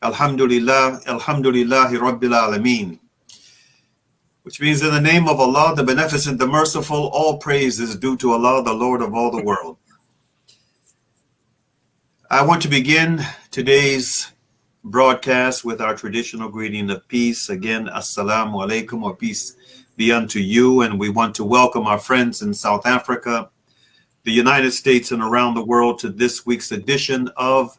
Alhamdulillah, Alhamdulillahi Rabbil Alameen. Which means in the name of Allah, the Beneficent, the Merciful, all praise is due to Allah, the Lord of all the world. I want to begin today's broadcast with our traditional greeting of peace. Again, Assalamu alaikum, or peace be unto you. And we want to welcome our friends in South Africa, the United States, and around the world to this week's edition of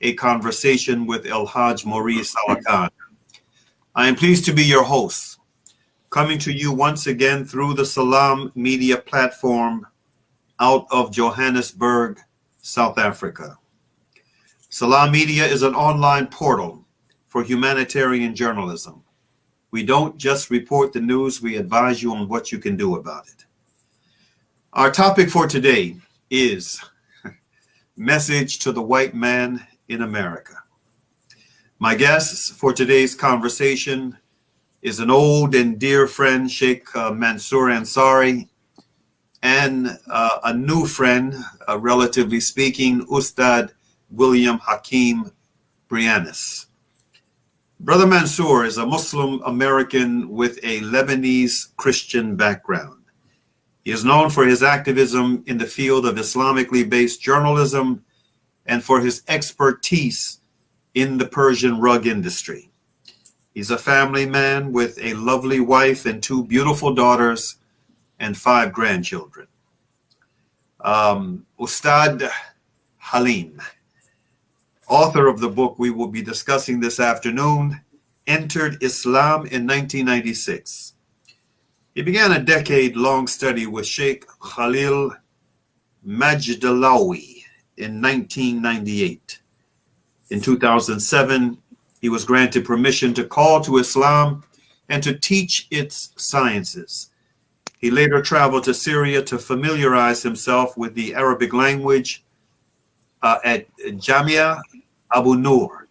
A Conversation with El-Hajj Malik El-Shabazz. I am pleased to be your host, coming to you once again through the Salam Media platform out of Johannesburg, South Africa. Salam Media is an online portal for humanitarian journalism. We don't just report the news, we advise you on what you can do about it. Our topic for today is Message to the White Man in America. My guest for today's conversation is an old and dear friend, Sheikh Mansour Ansari, and a new friend, relatively speaking, Ustad William Hakim Breiannes. Brother Mansour is a Muslim American with a Lebanese Christian background. He is known for his activism in the field of Islamically based journalism and for his expertise in the Persian rug industry. He's a family man with a lovely wife and 2 beautiful daughters and 5 grandchildren. Ustad Halim, author of the book we will be discussing this afternoon, entered Islam in 1996. He began a decade-long study with Sheikh Khalil Majdalawi in 1998. In 2007, he was granted permission to call to Islam and to teach its sciences. He later traveled to Syria to familiarize himself with the Arabic language at Jamia Abu Nur,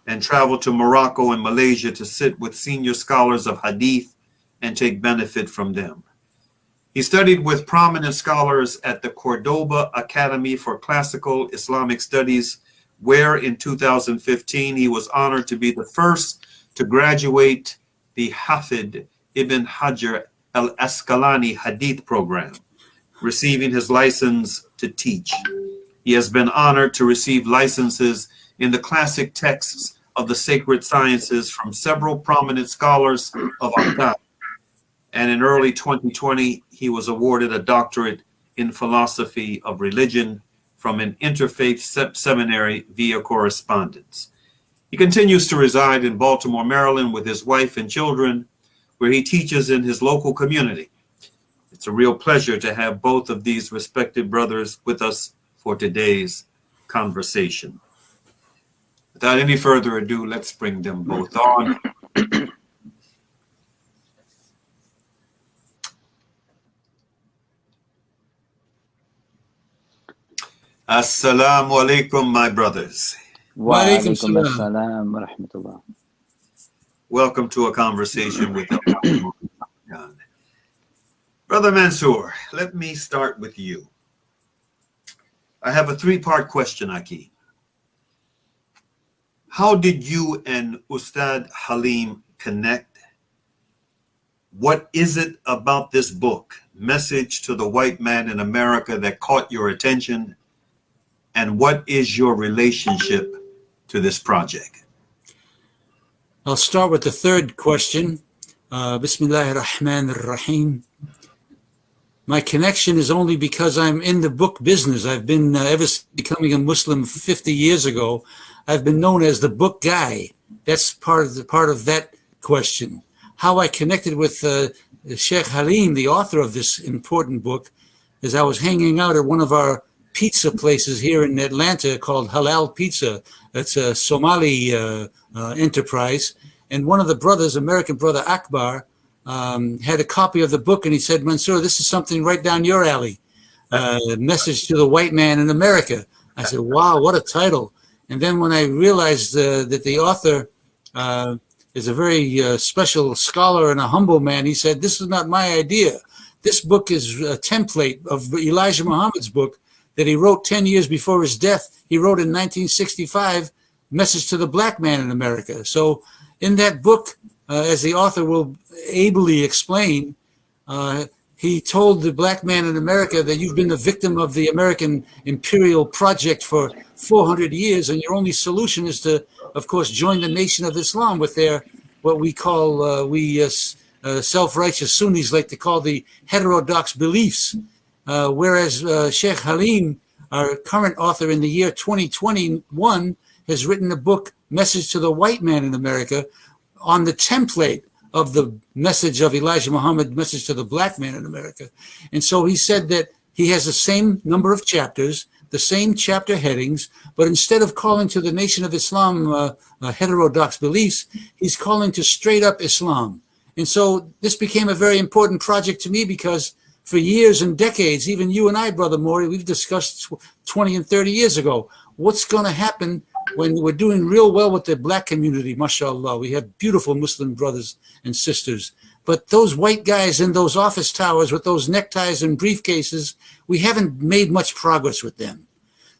and traveled to Morocco and Malaysia to sit with senior scholars of Hadith and take benefit from them. He studied with prominent scholars at the Cordoba Academy for Classical Islamic Studies, where in 2015 he was honored to be the first to graduate the Hafid Ibn Hajar al-Asqalani Hadith program, receiving his license to teach. He has been honored to receive licenses in the classic texts of the sacred sciences from several prominent scholars of our time. And in early 2020, he was awarded a doctorate in philosophy of religion from an interfaith seminary via correspondence. He continues to reside in Baltimore, Maryland with his wife and children, where he teaches in his local community. It's a real pleasure to have both of these respected brothers with us for today's conversation. Without any further ado, let's bring them both on. Assalamu alaikum, my brothers. Wa alaikum assalam wa rahmatullah. Welcome to A Conversation with God. Brother Mansour, let me start with you. I have a 3-part question, Aki. How did you and Ustad Halim connect? What is it about this book, Message to the White Man in America, that caught your attention? And what is your relationship to this project? I'll start with the 3rd question. Bismillahir Rahmanir Rahim. My connection is only because I'm in the book business. I've been, ever since becoming a Muslim 50 years ago, I've been known as the book guy. That's part of that question. How I connected with Sheikh Halim, the author of this important book, is I was hanging out at one of our pizza places here in Atlanta called Halal Pizza. It's a Somali enterprise. And one of the brothers, American brother Akbar, had a copy of the book, and he said, Mansour, this is something right down your alley. Message to the White Man in America. I said, wow, what a title. And then when I realized that the author is a very special scholar and a humble man, he said, this is not my idea. This book is a template of Elijah Muhammad's book that he wrote 10 years before his death. He wrote in 1965 Message to the Black Man in America. So in that book, as the author will ably explain, he told the black man in America that you've been the victim of the American imperial project for 400 years, and your only solution is to, of course, join the Nation of Islam with their, what we call, self-righteous Sunnis like to call the heterodox beliefs. Whereas Sheikh Halim, our current author in the year 2021, has written a book, Message to the White Man in America, on the template of the message of Elijah Muhammad, Message to the Black Man in America. And so he said that he has the same number of chapters, the same chapter headings, but instead of calling to the Nation of Islam heterodox beliefs, he's calling to straight up Islam. And so this became a very important project to me because for years and decades, even you and I, Brother Maury, we've discussed 20 and 30 years ago, what's going to happen when we're doing real well with the black community, mashallah. We have beautiful Muslim brothers and sisters. But those white guys in those office towers with those neckties and briefcases, we haven't made much progress with them.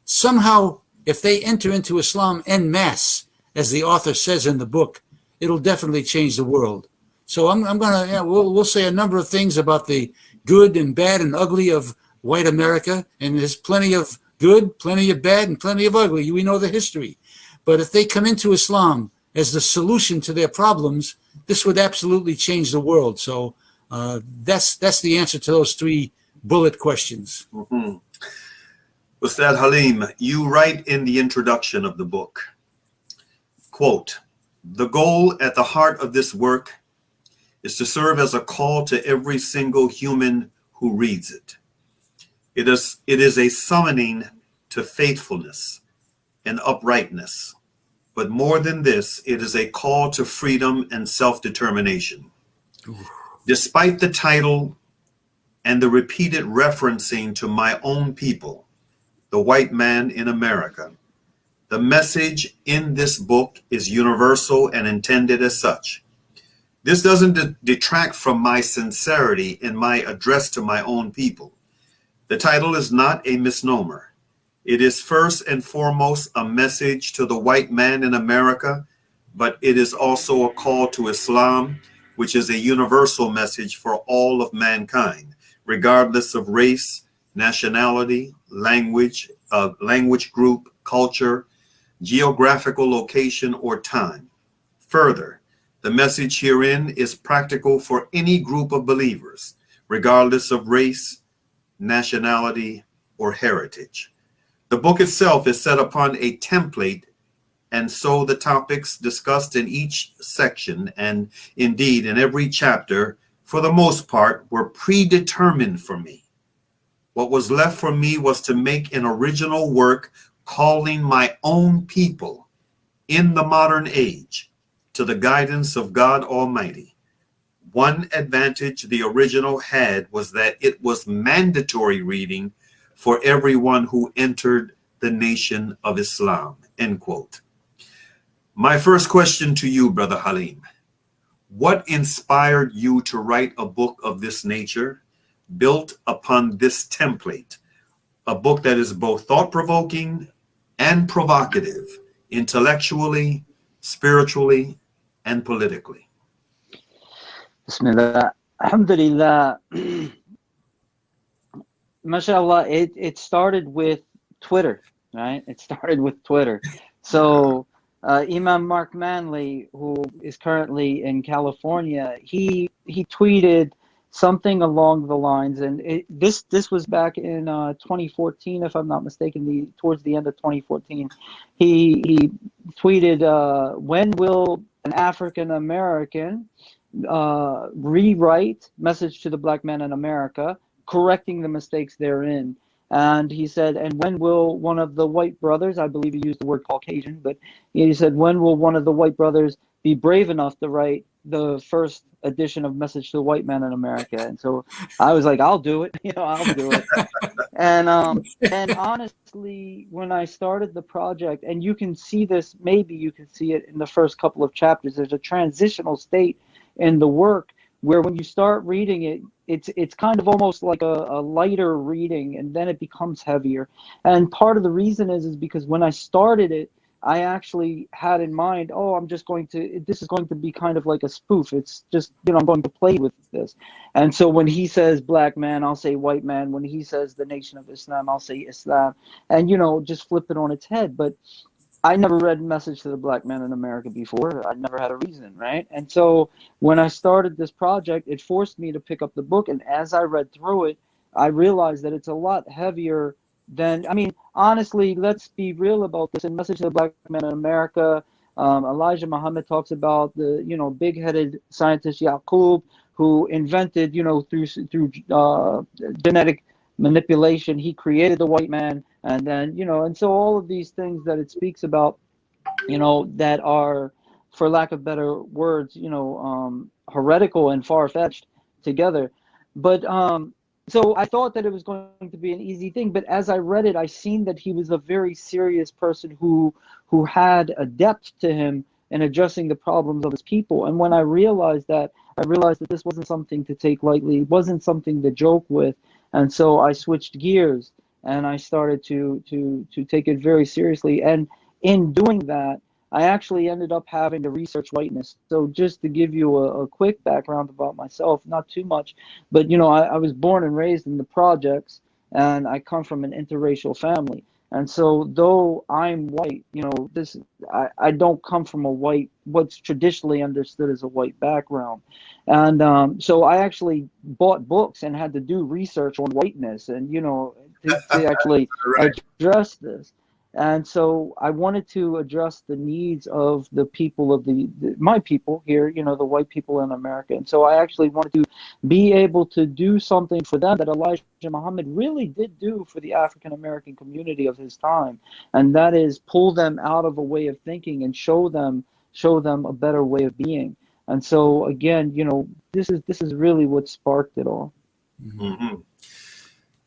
Somehow, if they enter into Islam en masse, as the author says in the book, it'll definitely change the world. So I'm going to, we'll say a number of things about the good and bad and ugly of white America. And there's plenty of good, plenty of bad, and plenty of ugly. We know the history. But if they come into Islam as the solution to their problems, this would absolutely change the world. So that's the answer to those three bullet questions. Mm-hmm. Ustad Halim, you write in the introduction of the book, quote, "The goal at the heart of this work is to serve as a call to every single human who reads it. It is a summoning to faithfulness and uprightness. But more than this, it is a call to freedom and self-determination. Despite the title and the repeated referencing to my own people, the white man in America, the message in this book is universal and intended as such. This doesn't detract from my sincerity in my address to my own people. The title is not a misnomer. It is first and foremost a message to the white man in America, but it is also a call to Islam, which is a universal message for all of mankind, regardless of race, nationality, language group, culture, geographical location, or time. Further, the message herein is practical for any group of believers, regardless of race, nationality, or heritage. The book itself is set upon a template, and so the topics discussed in each section, and indeed in every chapter, for the most part, were predetermined for me. What was left for me was to make an original work calling my own people in the modern age to the guidance of God Almighty. One advantage the original had was that it was mandatory reading for everyone who entered the Nation of Islam, end quote. My first question to you, Brother Halim, what inspired you to write a book of this nature, built upon this template, a book that is both thought-provoking and provocative, intellectually, spiritually, and politically? Bismillah. Alhamdulillah. MashaAllah, it started with Twitter, right? It started with Twitter. So Imam Mark Manley, who is currently in California, he tweeted something along the lines, and this was back in 2014, if I'm not mistaken, towards the end of 2014. He tweeted, when will an African American rewrite Message to the Black Man in America, correcting the mistakes therein? And he said, and when will one of the white brothers, I believe he used the word Caucasian, but he said, when will one of the white brothers be brave enough to write the first edition of Message to the White Man in America? And so I was like, I'll do it, I'll do it. And honestly, when I started the project, and you can see this, maybe you can see it in the first couple of chapters, there's a transitional state in the work where when you start reading it, it's kind of almost like a lighter reading, and then it becomes heavier. And part of the reason is because when I started it, I actually had in mind, oh, this is going to be kind of like a spoof. It's just, I'm going to play with this. And so when he says black man, I'll say white man. When he says the Nation of Islam, I'll say Islam. And, just flip it on its head. But I never read Message to the Black Man in America before. I never had a reason, right? And so when I started this project, it forced me to pick up the book. And as I read through it, I realized that it's a lot heavier than, honestly, let's be real about this. In Message to the Black Man in America, Elijah Muhammad talks about the, big-headed scientist Yaqub, who invented, through genetic manipulation, he created the white man. And then, and so all of these things that it speaks about, that are, for lack of better words, heretical and far-fetched together. But so I thought that it was going to be an easy thing. But as I read it, I seen that he was a very serious person who had a depth to him in addressing the problems of his people. And when I realized that this wasn't something to take lightly. It wasn't something to joke with. And so I switched gears. And I started to take it very seriously. And in doing that, I actually ended up having to research whiteness. So just to give you a quick background about myself, not too much, but I was born and raised in the projects, and I come from an interracial family. And so though I'm white, I don't come from what's traditionally understood as a white background. And so I actually bought books and had to do research on whiteness and, to actually address this. And so I wanted to address the needs of the people of my people here, the white people in America. And so I actually wanted to be able to do something for them that Elijah Muhammad really did do for the African American community of his time. And that is pull them out of a way of thinking and show them a better way of being. And so again, this is really what sparked it all. Mm-hmm.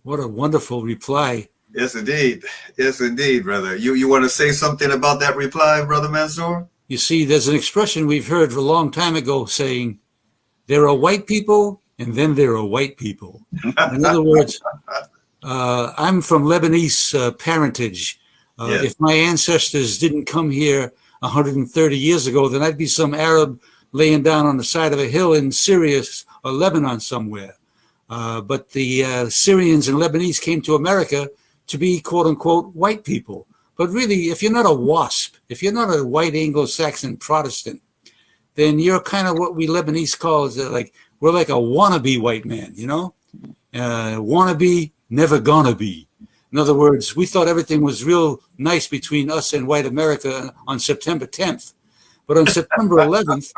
What a wonderful reply. Yes, indeed. Yes, indeed, brother. You want to say something about that reply, Brother Mansour? You see, there's an expression we've heard a long time ago saying, there are white people and then there are white people. In other words, I'm from Lebanese parentage. Yes. If my ancestors didn't come here 130 years ago, then I'd be some Arab laying down on the side of a hill in Syria or Lebanon somewhere. But the Syrians and Lebanese came to America to be, quote unquote, white people. But really, if you're not a WASP, if you're not a white Anglo-Saxon Protestant, then you're kind of what we Lebanese call we're like a wannabe white man, wannabe, never gonna be. In other words, we thought everything was real nice between us and white America on September 10th. But on September 11th,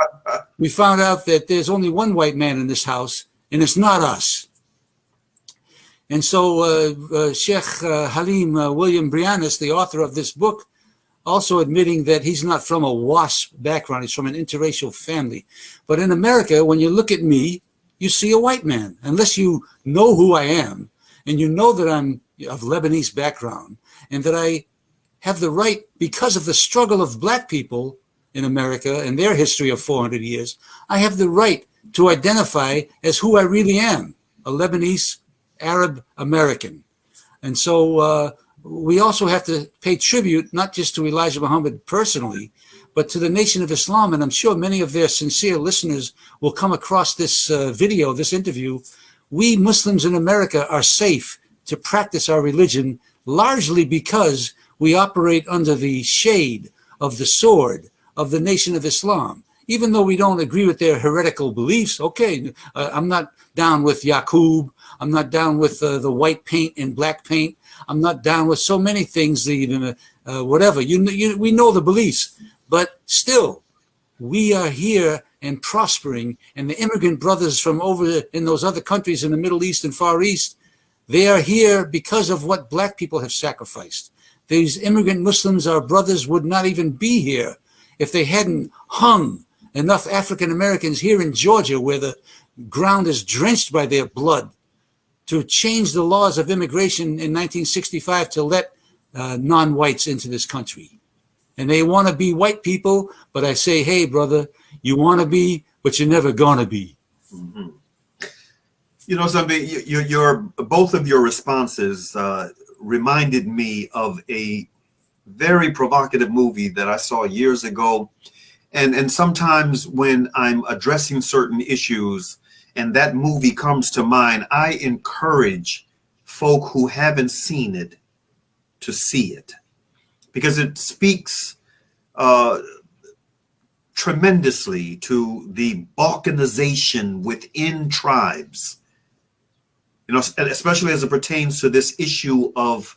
we found out that there's only one white man in this house, and it's not us. And so Sheikh Halim William Breiannes, the author of this book, also admitting that he's not from a WASP background, he's from an interracial family. But in America, when you look at me, you see a white man. Unless you know who I am, and you know that I'm of Lebanese background, and that I have the right, because of the struggle of black people in America and their history of 400 years, I have the right to identify as who I really am, a Lebanese Arab American. And so we also have to pay tribute, not just to Elijah Muhammad personally, but to the Nation of Islam. And I'm sure many of their sincere listeners will come across this video, this interview. We Muslims in America are safe to practice our religion largely because we operate under the shade of the sword of the Nation of Islam. Even though we don't agree with their heretical beliefs, okay, I'm not down with Yaqub, I'm not down with the white paint and black paint, I'm not down with so many things, whatever. We know the beliefs, but still, we are here and prospering, and the immigrant brothers from over in those other countries in the Middle East and Far East, they are here because of what black people have sacrificed. These immigrant Muslims, our brothers, would not even be here if they hadn't hung enough African Americans here in Georgia, where the ground is drenched by their blood, to change the laws of immigration in 1965 to let non-whites into this country. And they want to be white people, but I say, hey, brother, you want to be, but you're never going to be. Mm-hmm. You know something, both of your responses reminded me of a very provocative movie that I saw years ago. And sometimes when I'm addressing certain issues and that movie comes to mind, I encourage folk who haven't seen it to see it, because it speaks tremendously to the balkanization within tribes, you know, especially as it pertains to this issue of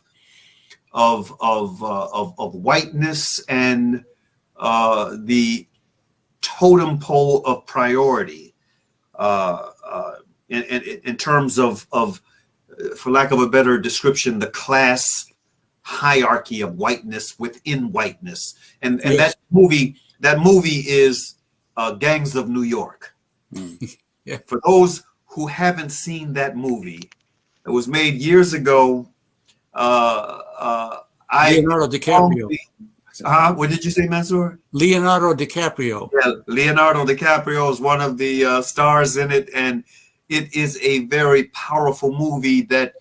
whiteness and the totem pole of priority, in terms of, for lack of a better description, the class hierarchy of whiteness within whiteness. And Yes. that movie is Gangs of New York. Yeah. For those who haven't seen that movie, it was made years ago. Leonardo DiCaprio. What did you say, Mansour? Leonardo DiCaprio. Yeah, Leonardo DiCaprio is one of the stars in it, and it is a very powerful movie that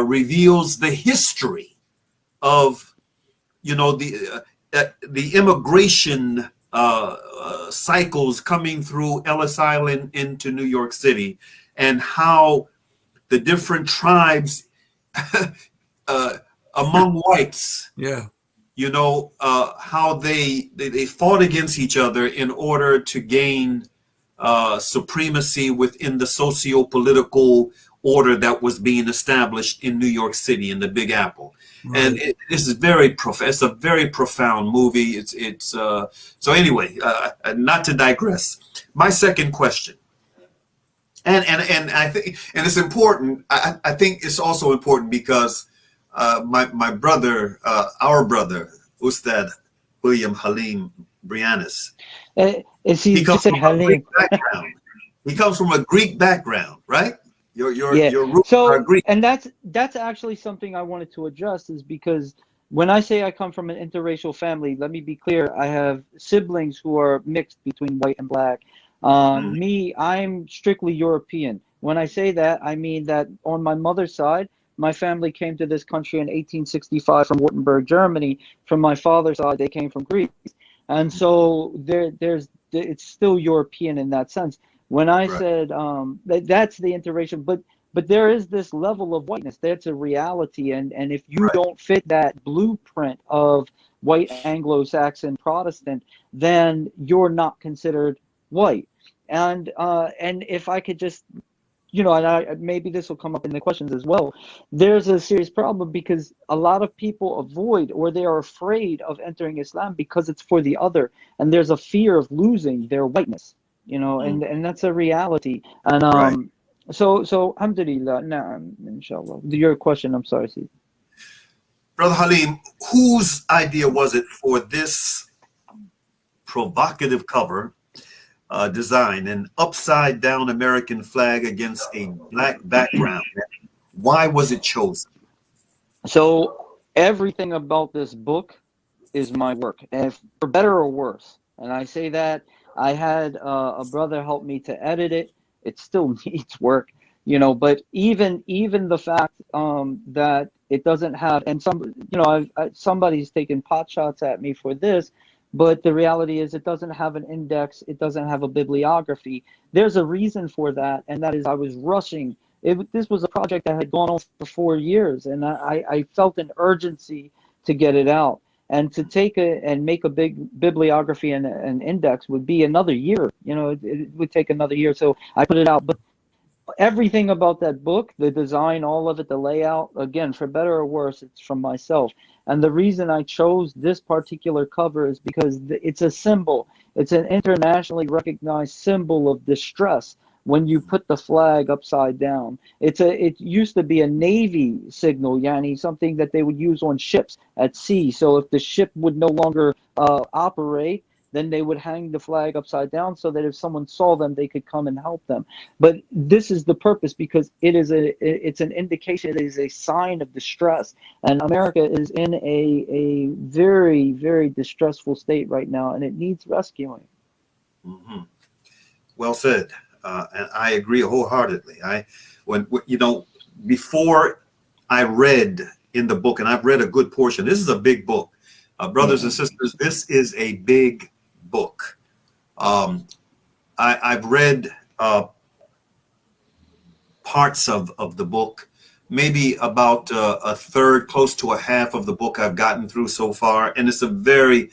reveals the history of, you know, the immigration cycles coming through Ellis Island into New York City, and how the different tribes among whites, Yeah. you know, how they fought against each other in order to gain supremacy within the socio-political order that was being established in New York City, in the Big Apple. Right. And this is it's a very profound movie. It's so anyway, not to digress. My second question, and I think, and it's important. I think it's also important because my brother, our brother, Ustad William Halim Breiannes, he comes from a Greek background. He comes from a Greek background, right? Your roots are Greek. And that's actually something I wanted to address, is because when I say I come from an interracial family, let me be clear. I have siblings who are mixed between white and black. Me, I'm strictly European. When I say that, I mean that on my mother's side, my family came to this country in 1865 from Württemberg, Germany. From my father's side, they came from Greece. And so it's still European in that sense. When I said that's the interracial, but there is this level of whiteness. That's a reality, and if you don't fit that blueprint of white Anglo-Saxon Protestant, then you're not considered white. And if I could just, you know, and maybe this will come up in the questions as well. There's a serious problem because a lot of people avoid, or they are afraid of entering Islam because it's for the other, and there's a fear of losing their whiteness. You know, and that's a reality. And so alhamdulillah, na'am, inshallah. Your question, I'm sorry, Steve. Brother Halim, whose idea was it for this provocative cover design, an upside down American flag against a black background? Why was it chosen? So everything about this book is my work, and for better or worse. And I say that I had a brother help me to edit it. It still needs work, you know. But even the fact that it doesn't have, and some, you know, somebody's taken pot shots at me for this, but the reality is it doesn't have an index. It doesn't have a bibliography. There's a reason for that, and that is I was rushing. This was a project that had gone on for 4 years, and I felt an urgency to get it out. And to take and make a big bibliography and an index would be another year. You know, it would take another year. So I put it out. But everything about that book, the design, all of it, the layout, again, for better or worse, it's from myself. And the reason I chose this particular cover is because it's a symbol. It's an internationally recognized symbol of distress. When you put the flag upside down, it used to be a Navy signal, yani something that they would use on ships at sea. So if the ship would no longer operate, then they would hang the flag upside down so that if someone saw them, they could come and help them. But this is the purpose, because it's an indication, it is a sign of distress. And America is in a very, very distressful state right now, and it needs rescuing. Mm-hmm. Well said. And I agree wholeheartedly. When you know, before I read in the book, and I've read a good portion. This is a big book. Brothers and sisters, this is a big book. I've read parts of the book, maybe about a third, close to a half of the book I've gotten through so far, and it's a very,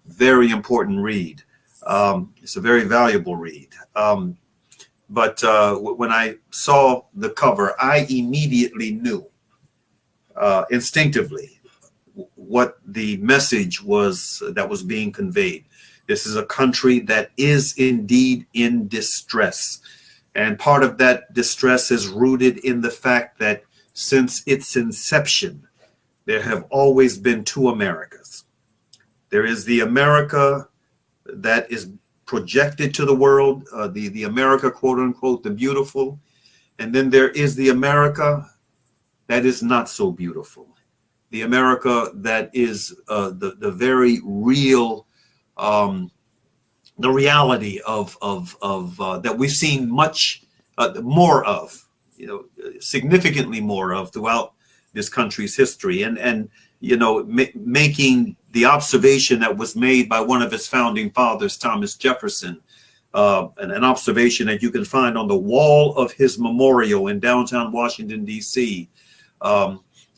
very important read. It's a very valuable read. But when I saw the cover, I immediately knew instinctively what the message was that was being conveyed. This is a country that is indeed in distress. And part of that distress is rooted in the fact that since its inception, there have always been two Americas. There is the America that is projected to the world, the America, quote unquote, the beautiful. And then there is the America that is not so beautiful. The America that is the very real, the reality of that we've seen much more of, significantly more of throughout this country's history, and making the observation that was made by one of its founding fathers, Thomas Jefferson, and an observation that you can find on the wall of his memorial in downtown Washington, D.C.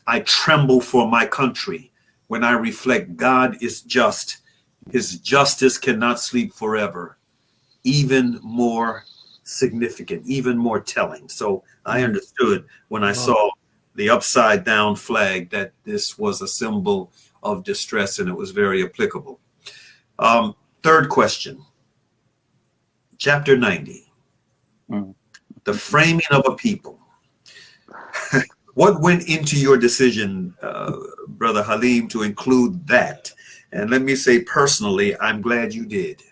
I tremble for my country when I reflect God is just. His justice cannot sleep forever. Even more significant, even more telling. So I understood when I saw the upside down flag that this was a symbol of distress, and it was very applicable. Third question, chapter 90, the framing of a people. What went into your decision, Brother Halim, to include that? And let me say personally, I'm glad you did.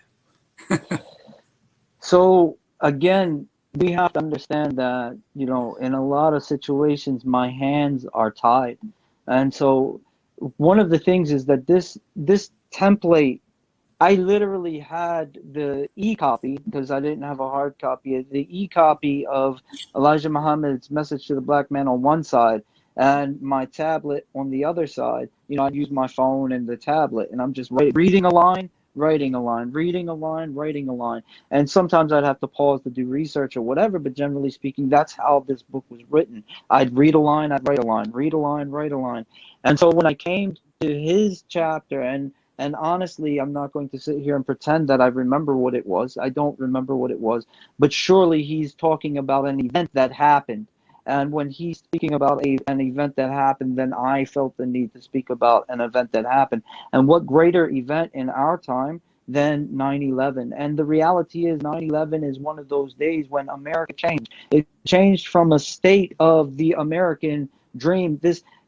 So again, we have to understand that, in a lot of situations, my hands are tied. And so one of the things is that this template, I literally had the e-copy, because I didn't have a hard copy, the e-copy of Elijah Muhammad's message to the black man on one side, and my tablet on the other side. I'd use my phone and the tablet, and I'm just reading a line, writing a line, reading a line, writing a line. And sometimes I'd have to pause to do research or whatever, but generally speaking, that's how this book was written. I'd read a line, I'd write a line, read a line, write a line. And so when I came to his chapter, and honestly, I'm not going to sit here and pretend that I remember what it was. I don't remember what it was, but surely he's talking about an event that happened. And when he's speaking about an event that happened, then I felt the need to speak about an event that happened. And what greater event in our time than 9/11? And the reality is 9/11 is one of those days when America changed. It changed from a state of the American dream.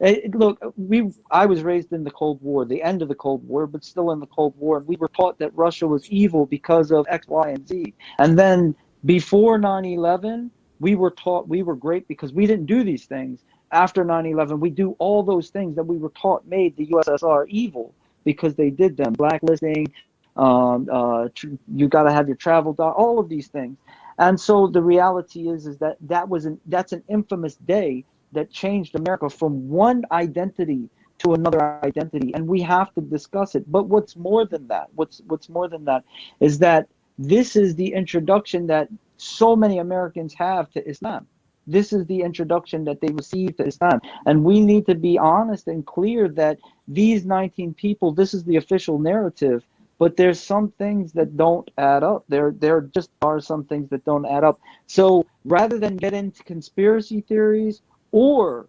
I was raised in the Cold War, the end of the Cold War, but still in the Cold War. And we were taught that Russia was evil because of X, Y, and Z. And then before 9/11, we were taught we were great because we didn't do these things. After 9/11, we do all those things that we were taught made the USSR evil because they did them. Blacklisting, you got to have your travel done, all of these things. And so the reality is that's an infamous day that changed America from one identity to another identity, and we have to discuss it. But what's more than that? What's more than that is that this is the introduction that so many Americans have to Islam. This is the introduction that they received to Islam. And we need to be honest and clear that these 19 people, this is the official narrative, but there's some things that don't add up. There just are some things that don't add up. So rather than get into conspiracy theories or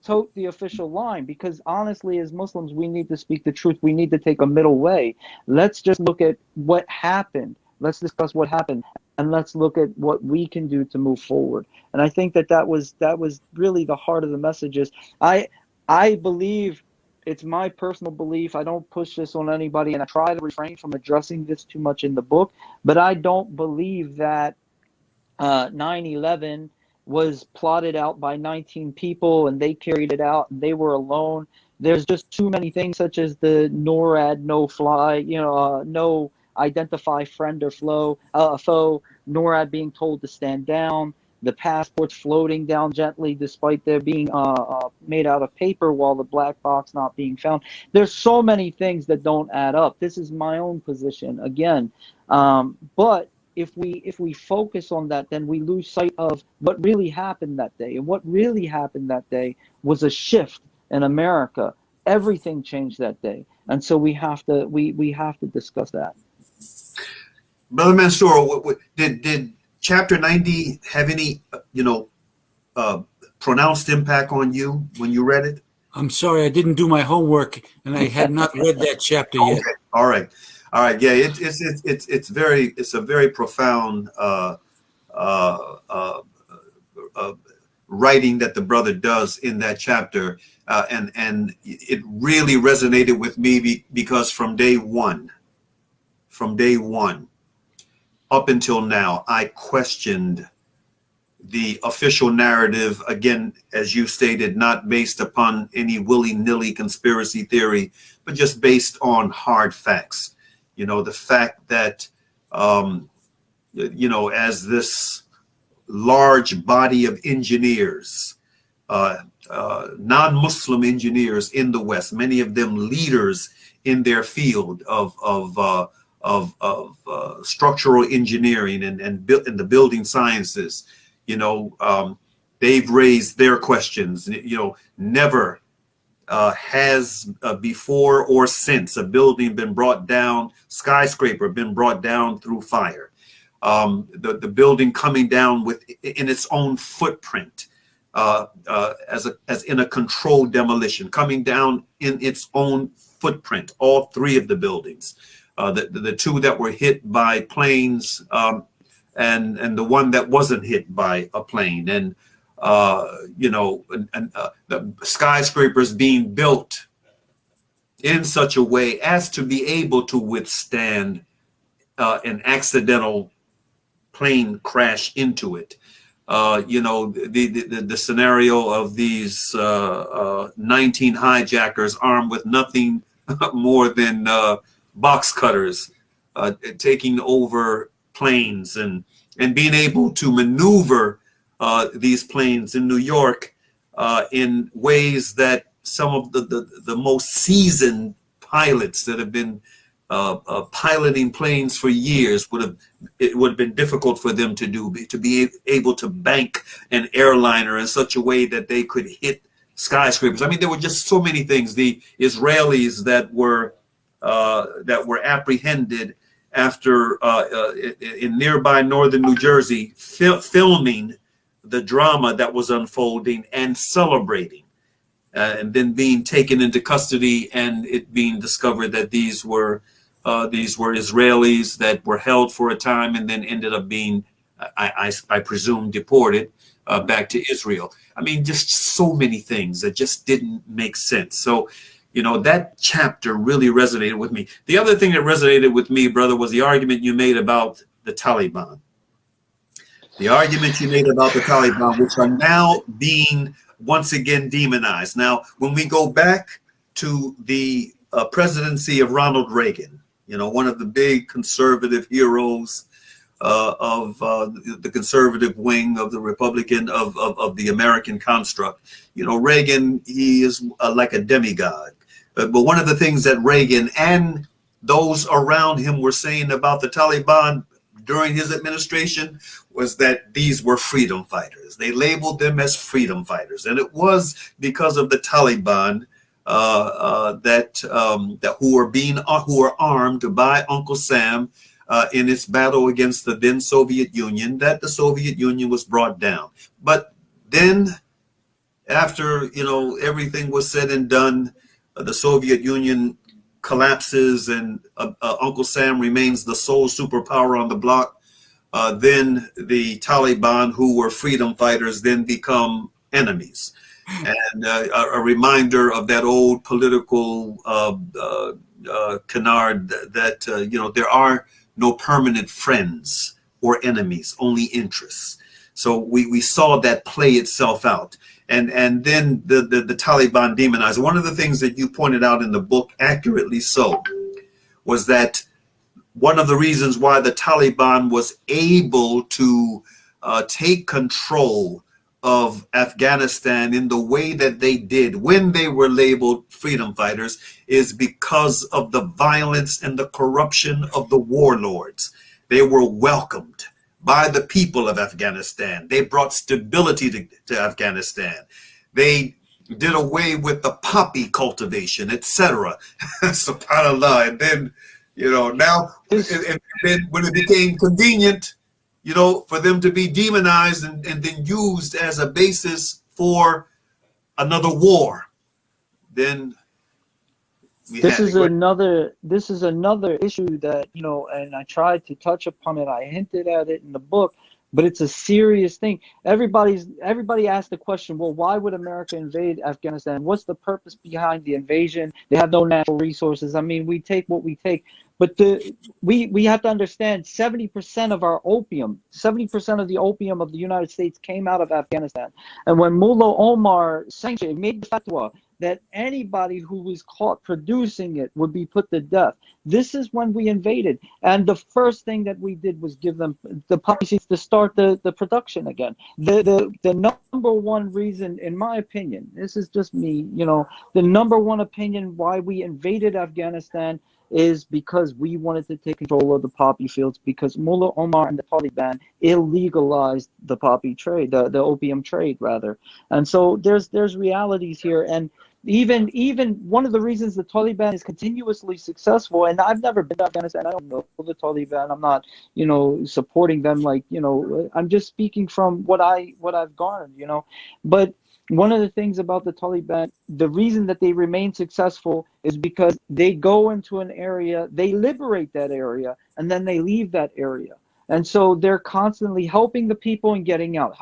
tote the official line, because honestly, as Muslims, we need to speak the truth. We need to take a middle way. Let's just look at what happened. Let's discuss what happened, and let's look at what we can do to move forward. And I think that was really the heart of the messages. I believe, it's my personal belief, I don't push this on anybody, and I try to refrain from addressing this too much in the book, but I don't believe that 9/11 was plotted out by 19 people and they carried it out and they were alone. There's just too many things, such as the NORAD, no fly, no identify friend or foe, NORAD being told to stand down, the passports floating down gently despite their being made out of paper while the black box not being found. There's so many things that don't add up. This is my own position again. But if we focus on that, then we lose sight of what really happened that day. And what really happened that day was a shift in America. Everything changed that day. And so we have to discuss that. Brother Mansour, did Chapter 90 have any, pronounced impact on you when you read it? I'm sorry, I didn't do my homework, and I had not read that chapter yet. Okay. All right. Yeah, it's a very profound writing that the brother does in that chapter, and it really resonated with me because from day one, up until now, I questioned the official narrative, again, as you stated, not based upon any willy-nilly conspiracy theory, but just based on hard facts. The fact that, as this large body of engineers, non-Muslim engineers in the West, many of them leaders in their field of structural engineering and the building sciences, they've raised their questions. Never has before or since a building been brought down, skyscraper been brought down through fire. The building coming down in its own footprint, as in a controlled demolition, coming down in its own footprint. All three of the buildings. The two that were hit by planes, and the one that wasn't hit by a plane, and the skyscrapers being built in such a way as to be able to withstand an accidental plane crash into it. The scenario of these 19 hijackers armed with nothing more than box cutters, taking over planes and being able to maneuver these planes in New York in ways that some of the most seasoned pilots that have been piloting planes for years would have been difficult for them to do, to be able to bank an airliner in such a way that they could hit skyscrapers. I mean, there were just so many things. The Israelis that were apprehended after in nearby northern New Jersey, filming the drama that was unfolding and celebrating, and then being taken into custody, and it being discovered that these were Israelis that were held for a time and then ended up being, I presume, deported back to Israel. I mean, just so many things that just didn't make sense. So, that chapter really resonated with me. The other thing that resonated with me, brother, was the argument you made about the Taliban. The argument you made about the Taliban, which are now being once again demonized. Now, when we go back to the presidency of Ronald Reagan, one of the big conservative heroes of the conservative wing of the Republican of the American construct. Reagan, he is like a demigod. But one of the things that Reagan and those around him were saying about the Taliban during his administration was that these were freedom fighters. They labeled them as freedom fighters, and it was because of the Taliban who were armed by Uncle Sam in its battle against the then Soviet Union, that the Soviet Union was brought down. But then, after everything was said and done, the Soviet Union collapses, and Uncle Sam remains the sole superpower on the block. Then the Taliban, who were freedom fighters, then become enemies. And a reminder of that old political canard that there are no permanent friends or enemies, only interests. So we saw that play itself out. And then the Taliban demonized. One of the things that you pointed out in the book, accurately so, was that one of the reasons why the Taliban was able to take control of Afghanistan in the way that they did when they were labeled freedom fighters is because of the violence and the corruption of the warlords. They were welcomed by the people of Afghanistan. They brought stability to Afghanistan. They did away with the poppy cultivation, etc. SubhanAllah. And then, now, and then when it became convenient, for them to be demonized and then used as a basis for another war, then this is another issue that, and I tried to touch upon it. I hinted at it in the book, but it's a serious thing. Everybody asked the question, well, why would America invade Afghanistan? What's the purpose behind the invasion? They have no natural resources. I mean, we take what we take. But we have to understand 70% of our opium, 70% of the opium of the United States came out of Afghanistan. And when Mullah Omar sanctioned, made the fatwa that anybody who was caught producing it would be put to death. This is when we invaded. And the first thing that we did was give them the poppy seeds to start the production again. The number one reason, in my opinion, this is just me, the number one opinion why we invaded Afghanistan is because we wanted to take control of the poppy fields, because Mullah Omar and the Taliban illegalized the poppy trade, the opium trade rather. And so there's realities here. And even one of the reasons the Taliban is continuously successful, and I've never been to Afghanistan, I don't know the Taliban, I'm not, supporting them, like, I'm just speaking from what I've garnered, but one of the things about the Taliban, the reason that they remain successful is because they go into an area, they liberate that area, and then they leave that area. And so they're constantly helping the people and getting out,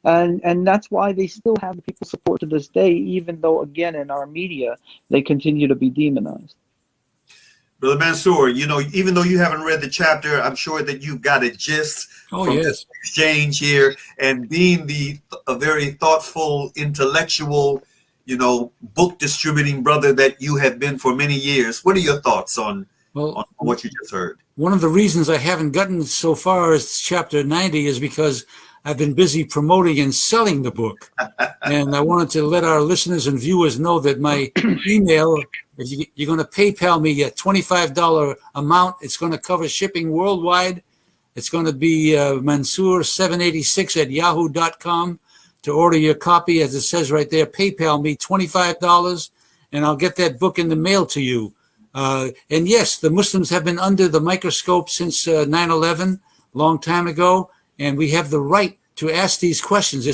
And that's why they still have the people support to this day, even though, again, in our media, they continue to be demonized. Brother Mansour, even though you haven't read the chapter, I'm sure that you've got a gist from this exchange here, and being a very thoughtful, intellectual, book distributing brother that you have been for many years. What are your thoughts on what you just heard? One of the reasons I haven't gotten so far as chapter 90 is because I've been busy promoting and selling the book. And I wanted to let our listeners and viewers know that my email, if you're going to PayPal me a $25 amount, it's going to cover shipping worldwide. It's going to be Mansour786@yahoo.com to order your copy. As it says right there, PayPal me $25, and I'll get that book in the mail to you. And yes, the Muslims have been under the microscope since 9/11, long time ago. And we have the right to ask these questions.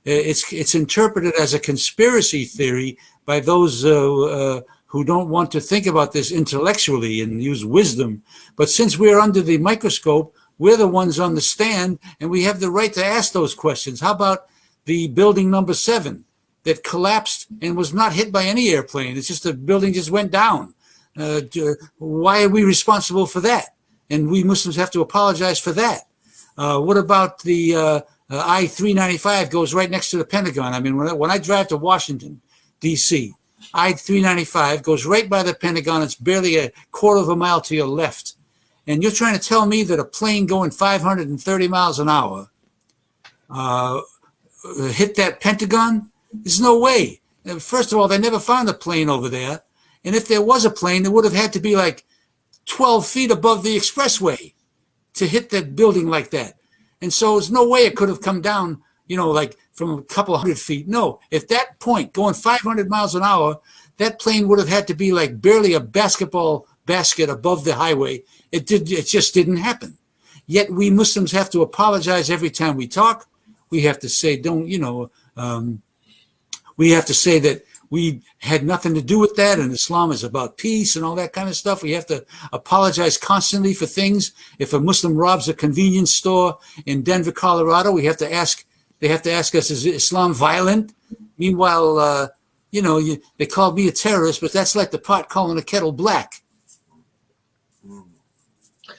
It's interpreted as a conspiracy theory by those who don't want to think about this intellectually and use wisdom. But since we're under the microscope, we're the ones on the stand, and we have the right to ask those questions. How about the building number 7 that collapsed and was not hit by any airplane? It's just the building just went down. Why are we responsible for that? And we Muslims have to apologize for that. What about the I-395 goes right next to the Pentagon? I mean, when I drive to Washington, D.C., I-395 goes right by the Pentagon. It's barely a quarter of a mile to your left. And you're trying to tell me that a plane going 530 miles an hour hit that Pentagon? There's no way. First of all, they never found a plane over there. And if there was a plane, it would have had to be like 12 feet above the expressway to hit that building like that. And so there's no way it could have come down, like from a couple hundred feet. No, if that point going 500 miles an hour, that plane would have had to be like barely a basketball basket above the highway. It just didn't happen. Yet we Muslims have to apologize every time we talk. We have to say, we have to say that we had nothing to do with that, and Islam is about peace and all that kind of stuff. We have to apologize constantly for things. If a Muslim robs a convenience store in Denver, Colorado, they have to ask us, is Islam violent? Meanwhile, they called me a terrorist, but that's like the pot calling a kettle black.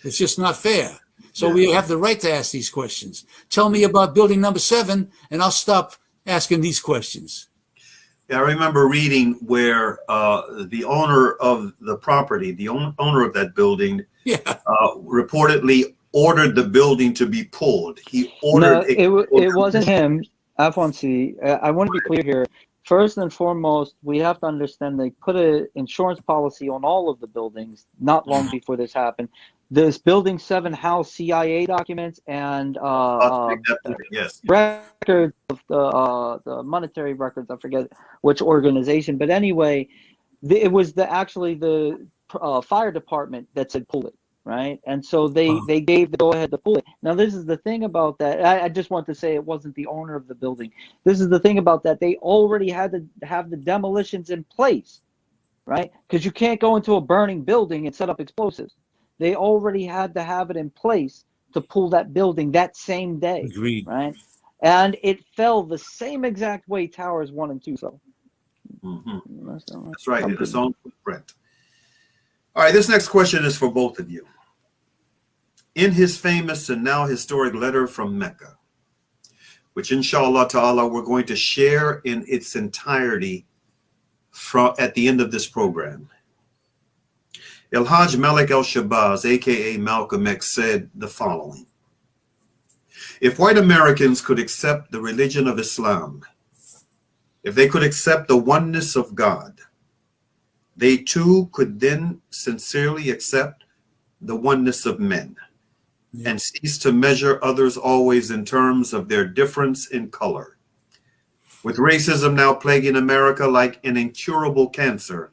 It's just not fair. So we have the right to ask these questions. Tell me about building number 7, and I'll stop asking these questions. I remember reading where the owner of the property, the owner of that building, reportedly ordered the building to be pulled. He ordered it wasn't him. Afwansi, I want to be clear here. First and foremost, we have to understand they put an insurance policy on all of the buildings not long before this happened. This Building 7 housed CIA documents and yes, records of the monetary records. I forget which organization, but anyway, it was actually the fire department that said pull it, right? And so they gave the go ahead to pull it. Now this is the thing about that. I just want to say it wasn't the owner of the building. This is the thing about that. They already had to have the demolitions in place, right? Because you can't go into a burning building and set up explosives. They already had to have it in place to pull that building that same day. Agreed. Right? And it fell the same exact way Towers 1 and 2 fell. That's right, in its own footprint. All right, this next question is for both of you. In his famous and now historic letter from Mecca, which inshallah ta'ala we're going to share in its entirety at the end of this program, El-Hajj Malik El-Shabazz, a.k.a. Malcolm X, said the following: if white Americans could accept the religion of Islam, if they could accept the oneness of God, they too could then sincerely accept the oneness of men and cease to measure others always in terms of their difference in color. With racism now plaguing America like an incurable cancer,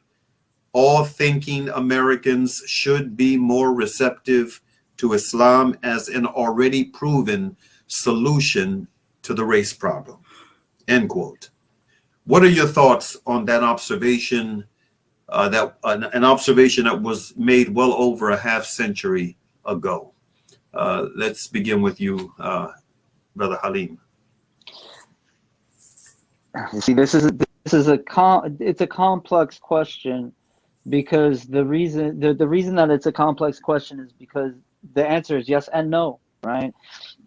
all thinking Americans should be more receptive to Islam as an already proven solution to the race problem. End quote. What are your thoughts on that observation? An observation that was made well over a half century ago. Let's begin with you, Brother Halim. See, it's a complex question, because the reason that it's a complex question is because the answer is yes and no, right?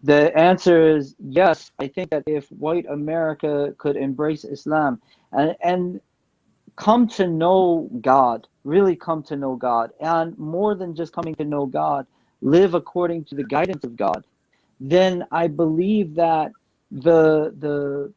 The answer is yes. I think that if white America could embrace Islam and come to know God, really come to know God, and more than just coming to know God, live according to the guidance of God, then I believe that the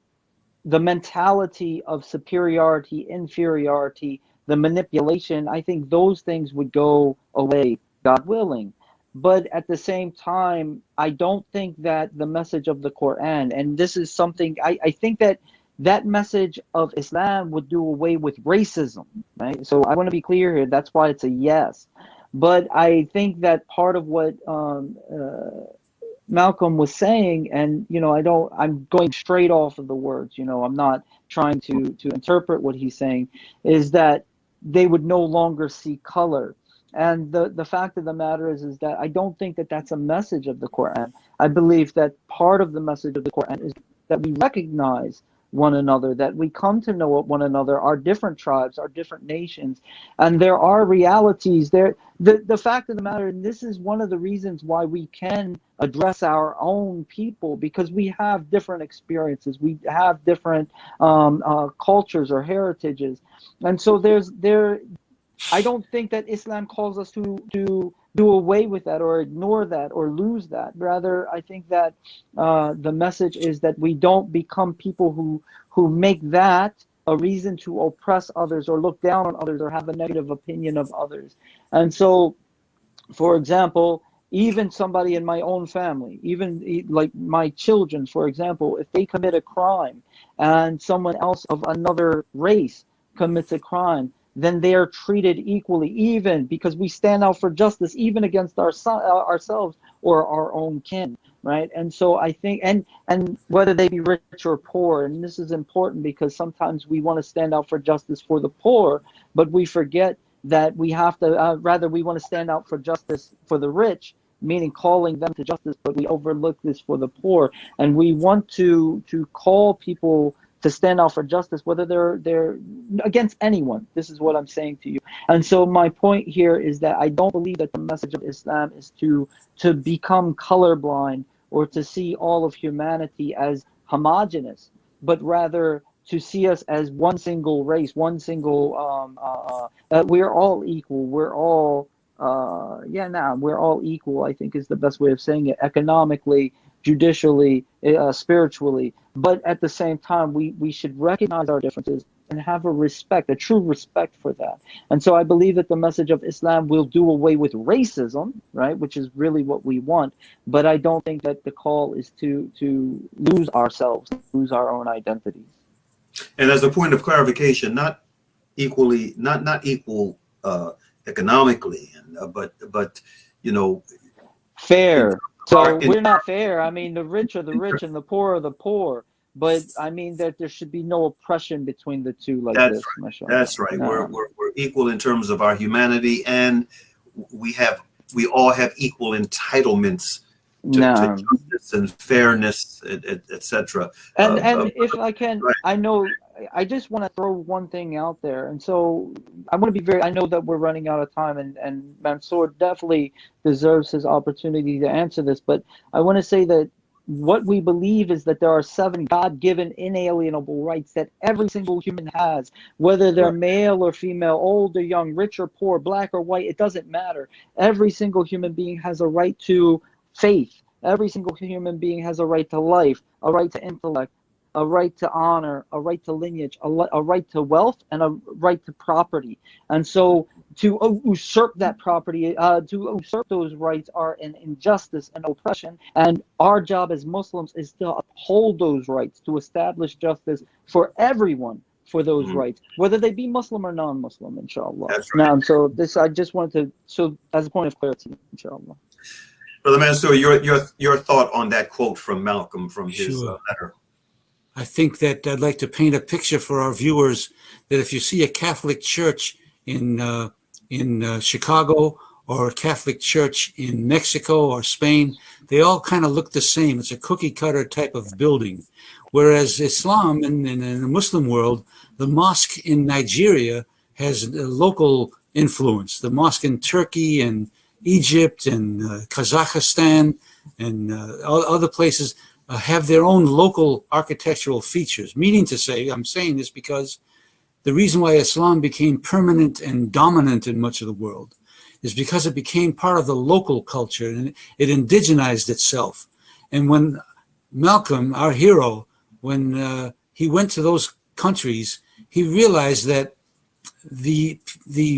mentality of superiority, inferiority, the manipulation, I think those things would go away, God willing. But at the same time, I don't think that the message of the Quran, and this is something, I think that message of Islam would do away with racism, right? So I want to be clear here. That's why it's a yes. But I think that part of what Malcolm was saying, and I'm going straight off of the words, I'm not trying to interpret what he's saying, is that they would no longer see color. And the fact of the matter is that I don't think that that's a message of the Quran. I believe that part of the message of the Quran is that we recognize one another, that we come to know one another, our different tribes, our different nations, and there are realities there. The fact of the matter, and this is one of the reasons why we can address our own people, because we have different experiences, we have different cultures or heritages, and so I don't think that Islam calls us to do away with that or ignore that or lose that. Rather, I think that the message is that we don't become people who make that a reason to oppress others or look down on others or have a negative opinion of others. And so, for example, even somebody in my own family, even like my children, for example, if they commit a crime and someone else of another race commits a crime, then they are treated equally, even because we stand out for justice, even against ourselves or our own kin, right? And so I think, and whether they be rich or poor, and this is important because sometimes we want to stand out for justice for the poor, but we forget that we have to, rather we want to stand out for justice for the rich, meaning calling them to justice, but we overlook this for the poor. And we want to call people to stand out for justice, whether they're against anyone. This is what I'm saying to you. And so my point here is that I don't believe that the message of Islam is to become colorblind or to see all of humanity as homogenous, but rather to see us as one single race, one single, we're all equal. We're all we're all equal, I think is the best way of saying it, economically, judicially, spiritually. But at the same time, we should recognize our differences and have a true respect for that. And so I believe that the message of Islam will do away with racism, right, which is really what we want. But I don't think that the call is to lose ourselves, lose our own identities. And as a point of clarification, not equal economically, but fair. So we're not fair. I mean, the rich are the rich and the poor are the poor. But I mean that there should be no oppression between the two like this. Right. That's right. No. We're equal in terms of our humanity, and we all have equal entitlements to justice and fairness, etc. And if I can, right. I just want to throw one thing out there. And so I want to be I know that we're running out of time, and Mansour definitely deserves his opportunity to answer this. But I want to say that what we believe is that there are 7 God-given inalienable rights that every single human has, whether they're male or female, old or young, rich or poor, black or white, it doesn't matter. Every single human being has a right to faith. Every single human being has a right to life, a right to intellect, a right to honor, a right to lineage, a right to wealth, and a right to property. And so to usurp that property, to usurp those rights are an injustice and oppression. And our job as Muslims is to uphold those rights, to establish justice for everyone for those rights, whether they be Muslim or non-Muslim, inshallah. That's right. Now, so this, I just wanted to, as a point of clarity, inshallah. Brother Mansour, your thought on that quote from Malcolm from his letter. I think that I'd like to paint a picture for our viewers that if you see a Catholic church in Chicago or a Catholic church in Mexico or Spain, they all kind of look the same. It's a cookie cutter type of building. Whereas Islam in the Muslim world, the mosque in Nigeria has a local influence. The mosque in Turkey and Egypt and Kazakhstan and other places have their own local architectural features, meaning to say, I'm saying this because the reason why Islam became permanent and dominant in much of the world is because it became part of the local culture and it indigenized itself. And when Malcolm, our hero, when he went to those countries, he realized that the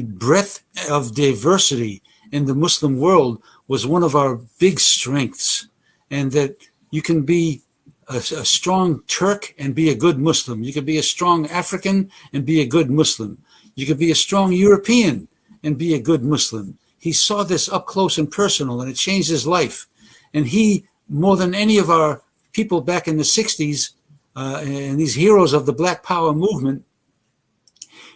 breadth of diversity in the Muslim world was one of our big strengths, and that you can be a strong Turk and be a good Muslim. You could be a strong African and be a good Muslim. You could be a strong European and be a good Muslim. He saw this up close and personal, and it changed his life. And he, more than any of our people back in the 60s, and these heroes of the Black Power movement,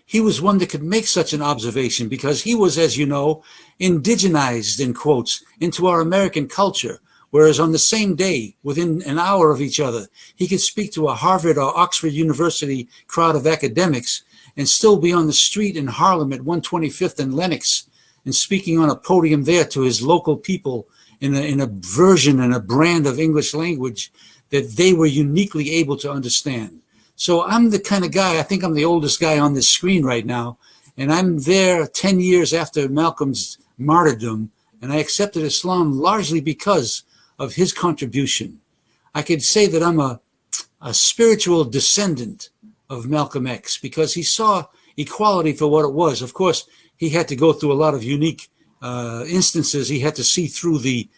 he was one that could make such an observation because he was, as you know, indigenized, in quotes, into our American culture. Whereas on the same day, within an hour of each other, he could speak to a Harvard or Oxford University crowd of academics and still be on the street in Harlem at 125th and Lenox and speaking on a podium there to his local people in a version and a brand of English language that they were uniquely able to understand. So I'm the kind of guy, I think I'm the oldest guy on this screen right now, and I'm there 10 years after Malcolm's martyrdom, and I accepted Islam largely because of his contribution. I could say that I'm a spiritual descendant of Malcolm X because he saw equality for what it was. Of course, he had to go through a lot of unique instances. He had to see through the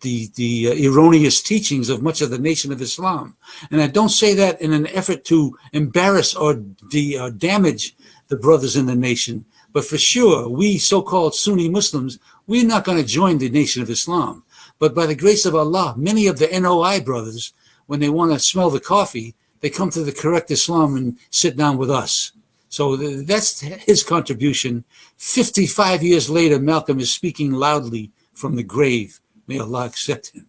erroneous teachings of much of the Nation of Islam. And I don't say that in an effort to embarrass or damage the brothers in the nation, but for sure, we so-called Sunni Muslims, we're not going to join the Nation of Islam. But by the grace of Allah, many of the NOI brothers, when they want to smell the coffee, they come to the correct Islam and sit down with us. So that's his contribution. 55 years later, Malcolm is speaking loudly from the grave. May Allah accept him.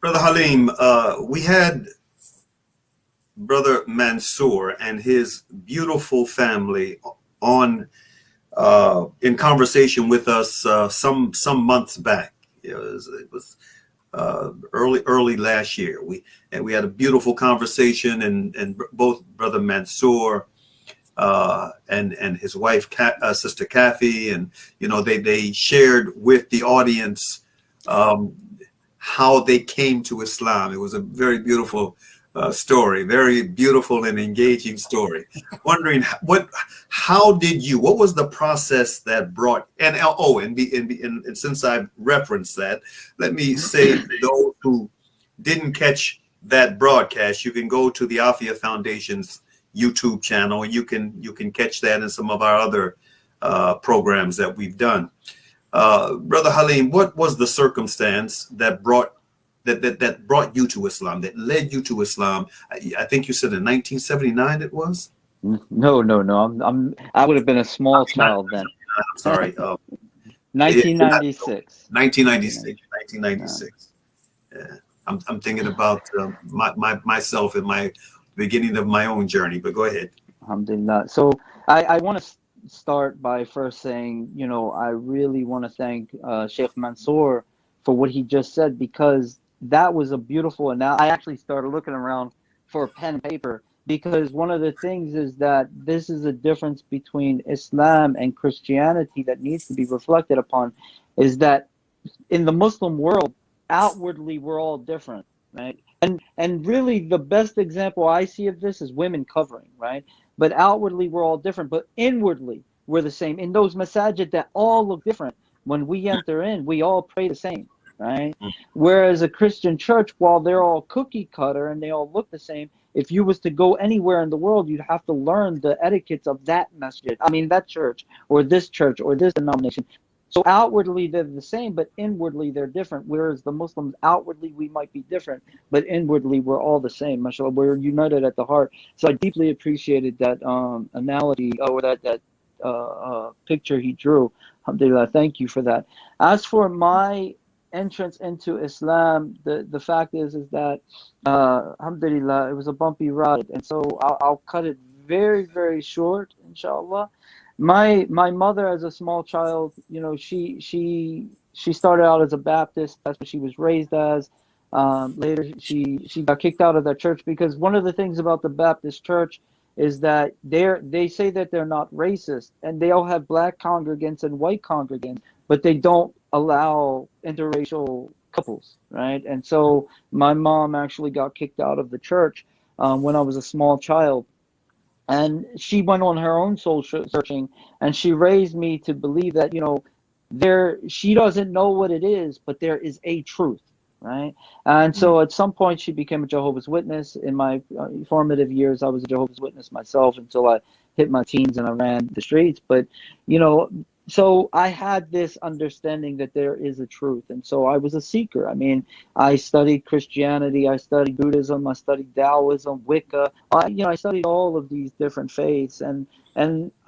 Brother Halim, we had Brother Mansour and his beautiful family on in conversation with us some months back. It was early last year. We had a beautiful conversation, and both Brother Mansour and his wife, Sister Kathy, and they shared with the audience how they came to Islam. It was a very beautiful story, very beautiful and engaging story. Wondering what was the process that brought, and since I referenced that, let me say to those who didn't catch that broadcast, you can go to the Aafia Foundation's YouTube channel, and you can catch that in some of our other programs that we've done. Brother Halim, what was the circumstance that brought you to Islam, that led you to Islam? I think you said in 1979 it was? No. I would have been a small child then. I'm sorry. 1996. 1996. Yeah. I'm thinking about myself and my beginning of my own journey, but go ahead. Alhamdulillah. So I want to start by first saying, I really want to thank Sheikh Mansour for what he just said, because that was a beautiful analogy. I actually started looking around for a pen and paper, because one of the things is that this is a difference between Islam and Christianity that needs to be reflected upon, is that in the Muslim world, outwardly we're all different, right? And really the best example I see of this is women covering, right? But outwardly we're all different, but inwardly we're the same. In those masajid that all look different, when we enter in, we all pray the same, right? Whereas a Christian church, while they're all cookie cutter and they all look the same, if you was to go anywhere in the world, you'd have to learn the etiquettes of that masjid. I mean, that church or this denomination. So outwardly they're the same, but inwardly they're different. Whereas the Muslims, outwardly we might be different, but inwardly we're all the same. MashaAllah, we're united at the heart. So I deeply appreciated that analogy, or that picture he drew. Alhamdulillah, thank you for that. As for my entrance into Islam, the fact is that alhamdulillah, it was a bumpy ride, and so I'll cut it very, very short, inshallah. My mother, as a small child, she started out as a Baptist. That's what she was raised as. Later, she got kicked out of that church, because one of the things about the Baptist church is that they say that they're not racist, and they all have black congregants and white congregants, but they don't allow interracial couples, right? And so my mom actually got kicked out of the church when I was a small child. And she went on her own soul searching, and she raised me to believe that, she doesn't know what it is, but there is a truth, right? And so at some point she became a Jehovah's Witness. In my formative years, I was a Jehovah's Witness myself until I hit my teens and I ran the streets. But, so I had this understanding that there is a truth. And so I was a seeker. I mean, I studied Christianity, I studied Buddhism, I studied Taoism, Wicca. I studied all of these different faiths, and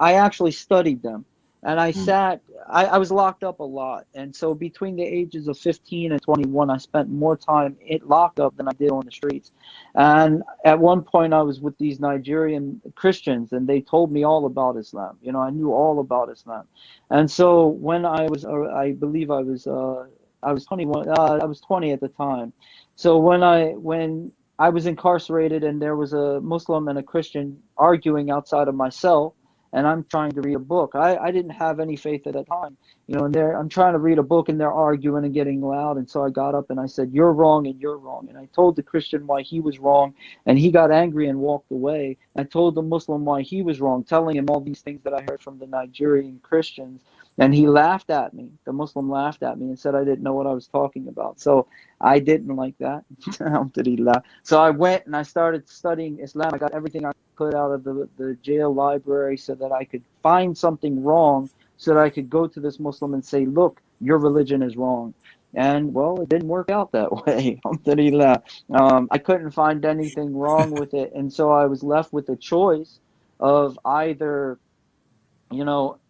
I actually studied them. And I was locked up a lot. And so between the ages of 15 and 21, I spent more time locked up than I did on the streets. And at one point I was with these Nigerian Christians, and they told me all about Islam. I knew all about Islam. And so when I was, I believe I was 21, I was 20 at the time. So when I was incarcerated, and there was a Muslim and a Christian arguing outside of my cell, and I'm trying to read a book. I didn't have any faith at that time, and I'm trying to read a book, and they're arguing and getting loud. And so I got up and I said, "You're wrong and you're wrong." And I told the Christian why he was wrong, and he got angry and walked away. I told the Muslim why he was wrong, telling him all these things that I heard from the Nigerian Christians. And he laughed at me. The Muslim laughed at me and said I didn't know what I was talking about. So I didn't like that. Alhamdulillah. So I went and I started studying Islam. I got everything I could out of the jail library so that I could find something wrong, so that I could go to this Muslim and say, "Look, your religion is wrong." And well, it didn't work out that way. Alhamdulillah. I couldn't find anything wrong with it. And so I was left with a choice of either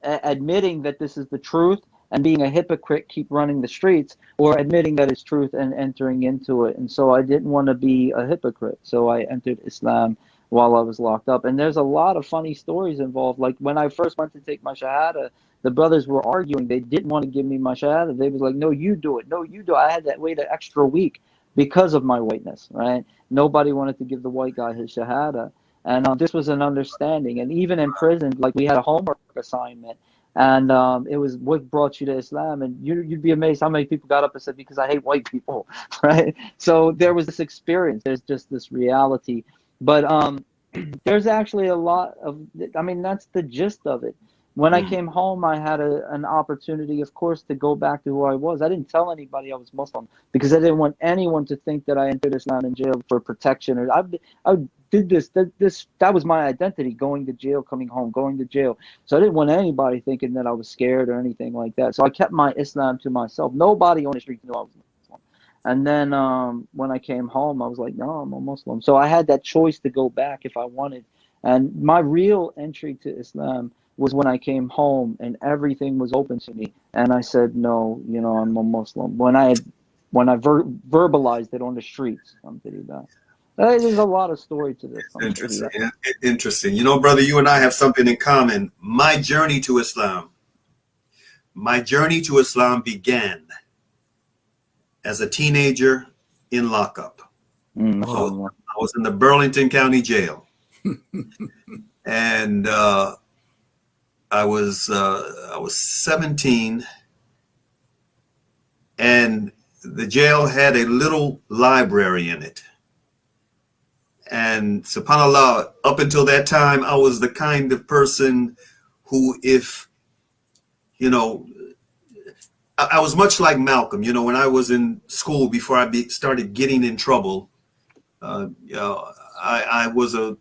admitting that this is the truth and being a hypocrite, keep running the streets, or admitting that it's truth and entering into it. And so I didn't want to be a hypocrite. So I entered Islam while I was locked up. And there's a lot of funny stories involved. Like when I first went to take my shahada, the brothers were arguing. They didn't want to give me my shahada. They was like, "No, you do it. No, you do it." I had to wait an extra week because of my whiteness, right? Nobody wanted to give the white guy his shahada. And this was an understanding. And even in prison, like we had a homework assignment, and it was what brought you to Islam. And you'd be amazed how many people got up and said, because I hate white people, right? So there was this experience. There's just this reality. But there's actually a lot of, I mean, that's the gist of it. When I came home, I had an opportunity, of course, to go back to who I was. I didn't tell anybody I was Muslim because I didn't want anyone to think that I entered Islam in jail for protection. Or I did this. That was my identity, going to jail, coming home, going to jail. So I didn't want anybody thinking that I was scared or anything like that. So I kept my Islam to myself. Nobody on the street knew I was Muslim. And then when I came home, I was like, no, I'm a Muslim. So I had that choice to go back if I wanted. And my real entry to Islam was when I came home and everything was open to me, and I said, no, you know, I'm a Muslim. When I verbalized it on the streets, there's a lot of story to this. Interesting. Interesting. You know, brother, you and I have something in common. My journey to Islam began as a teenager in lockup. I was in the Burlington County Jail, and I was 17, and the jail had a little library in it. And subhanAllah, up until that time, I was the kind of person who, if, you know, I was much like Malcolm. You know, when I was in school, before I started getting in trouble, you know, I was a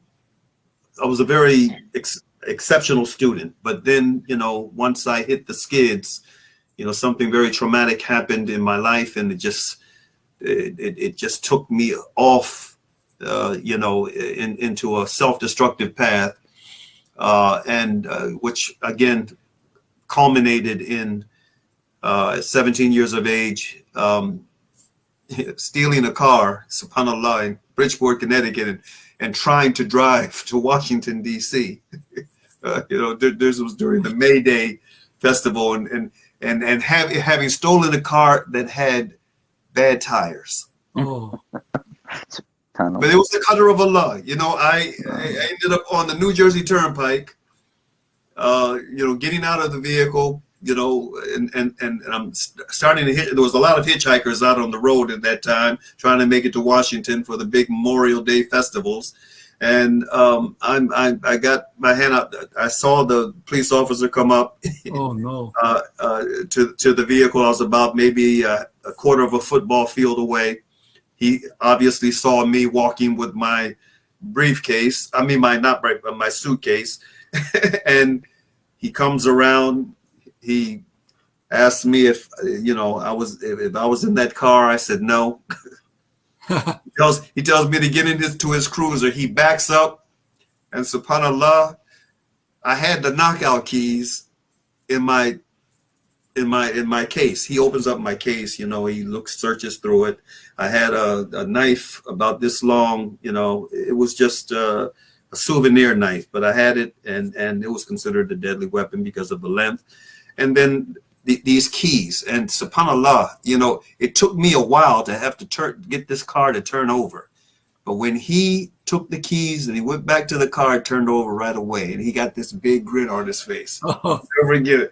very exceptional student. But then, you know, once I hit the skids, you know, something very traumatic happened in my life, and it just took me off, you know, into a self-destructive path, and which again culminated in 17 years of age, stealing a car, subhanAllah, in Bridgeport, Connecticut, and trying to drive to Washington, D.C. You know, this was during the May Day festival, and having stolen a car that had bad tires. Oh. But it was the qadr of Allah. You know, I ended up on the New Jersey Turnpike, you know, getting out of the vehicle, you know, and I'm starting to hit. There was a lot of hitchhikers out on the road at that time, trying to make it to Washington for the big Memorial Day festivals. And I got my hand out. I saw the police officer come up. Oh no! To the vehicle. I was about maybe a quarter of a football field away. He obviously saw me walking with my briefcase. I mean, my suitcase. And he comes around. He asked me if, you know, if I was in that car. I said no. He tells me to get into his cruiser. He backs up, and subhanAllah, I had the knockout keys in my case. He opens up my case, you know, he searches through it. I had a knife about this long, you know, it was just a souvenir knife, but I had it, and it was considered a deadly weapon because of the length. And then these keys, and subhanAllah, you know, it took me a while to have to get this car to turn over. But when he took the keys and he went back to the car, it turned over right away. And he got this big grin on his face. I'll never forget it.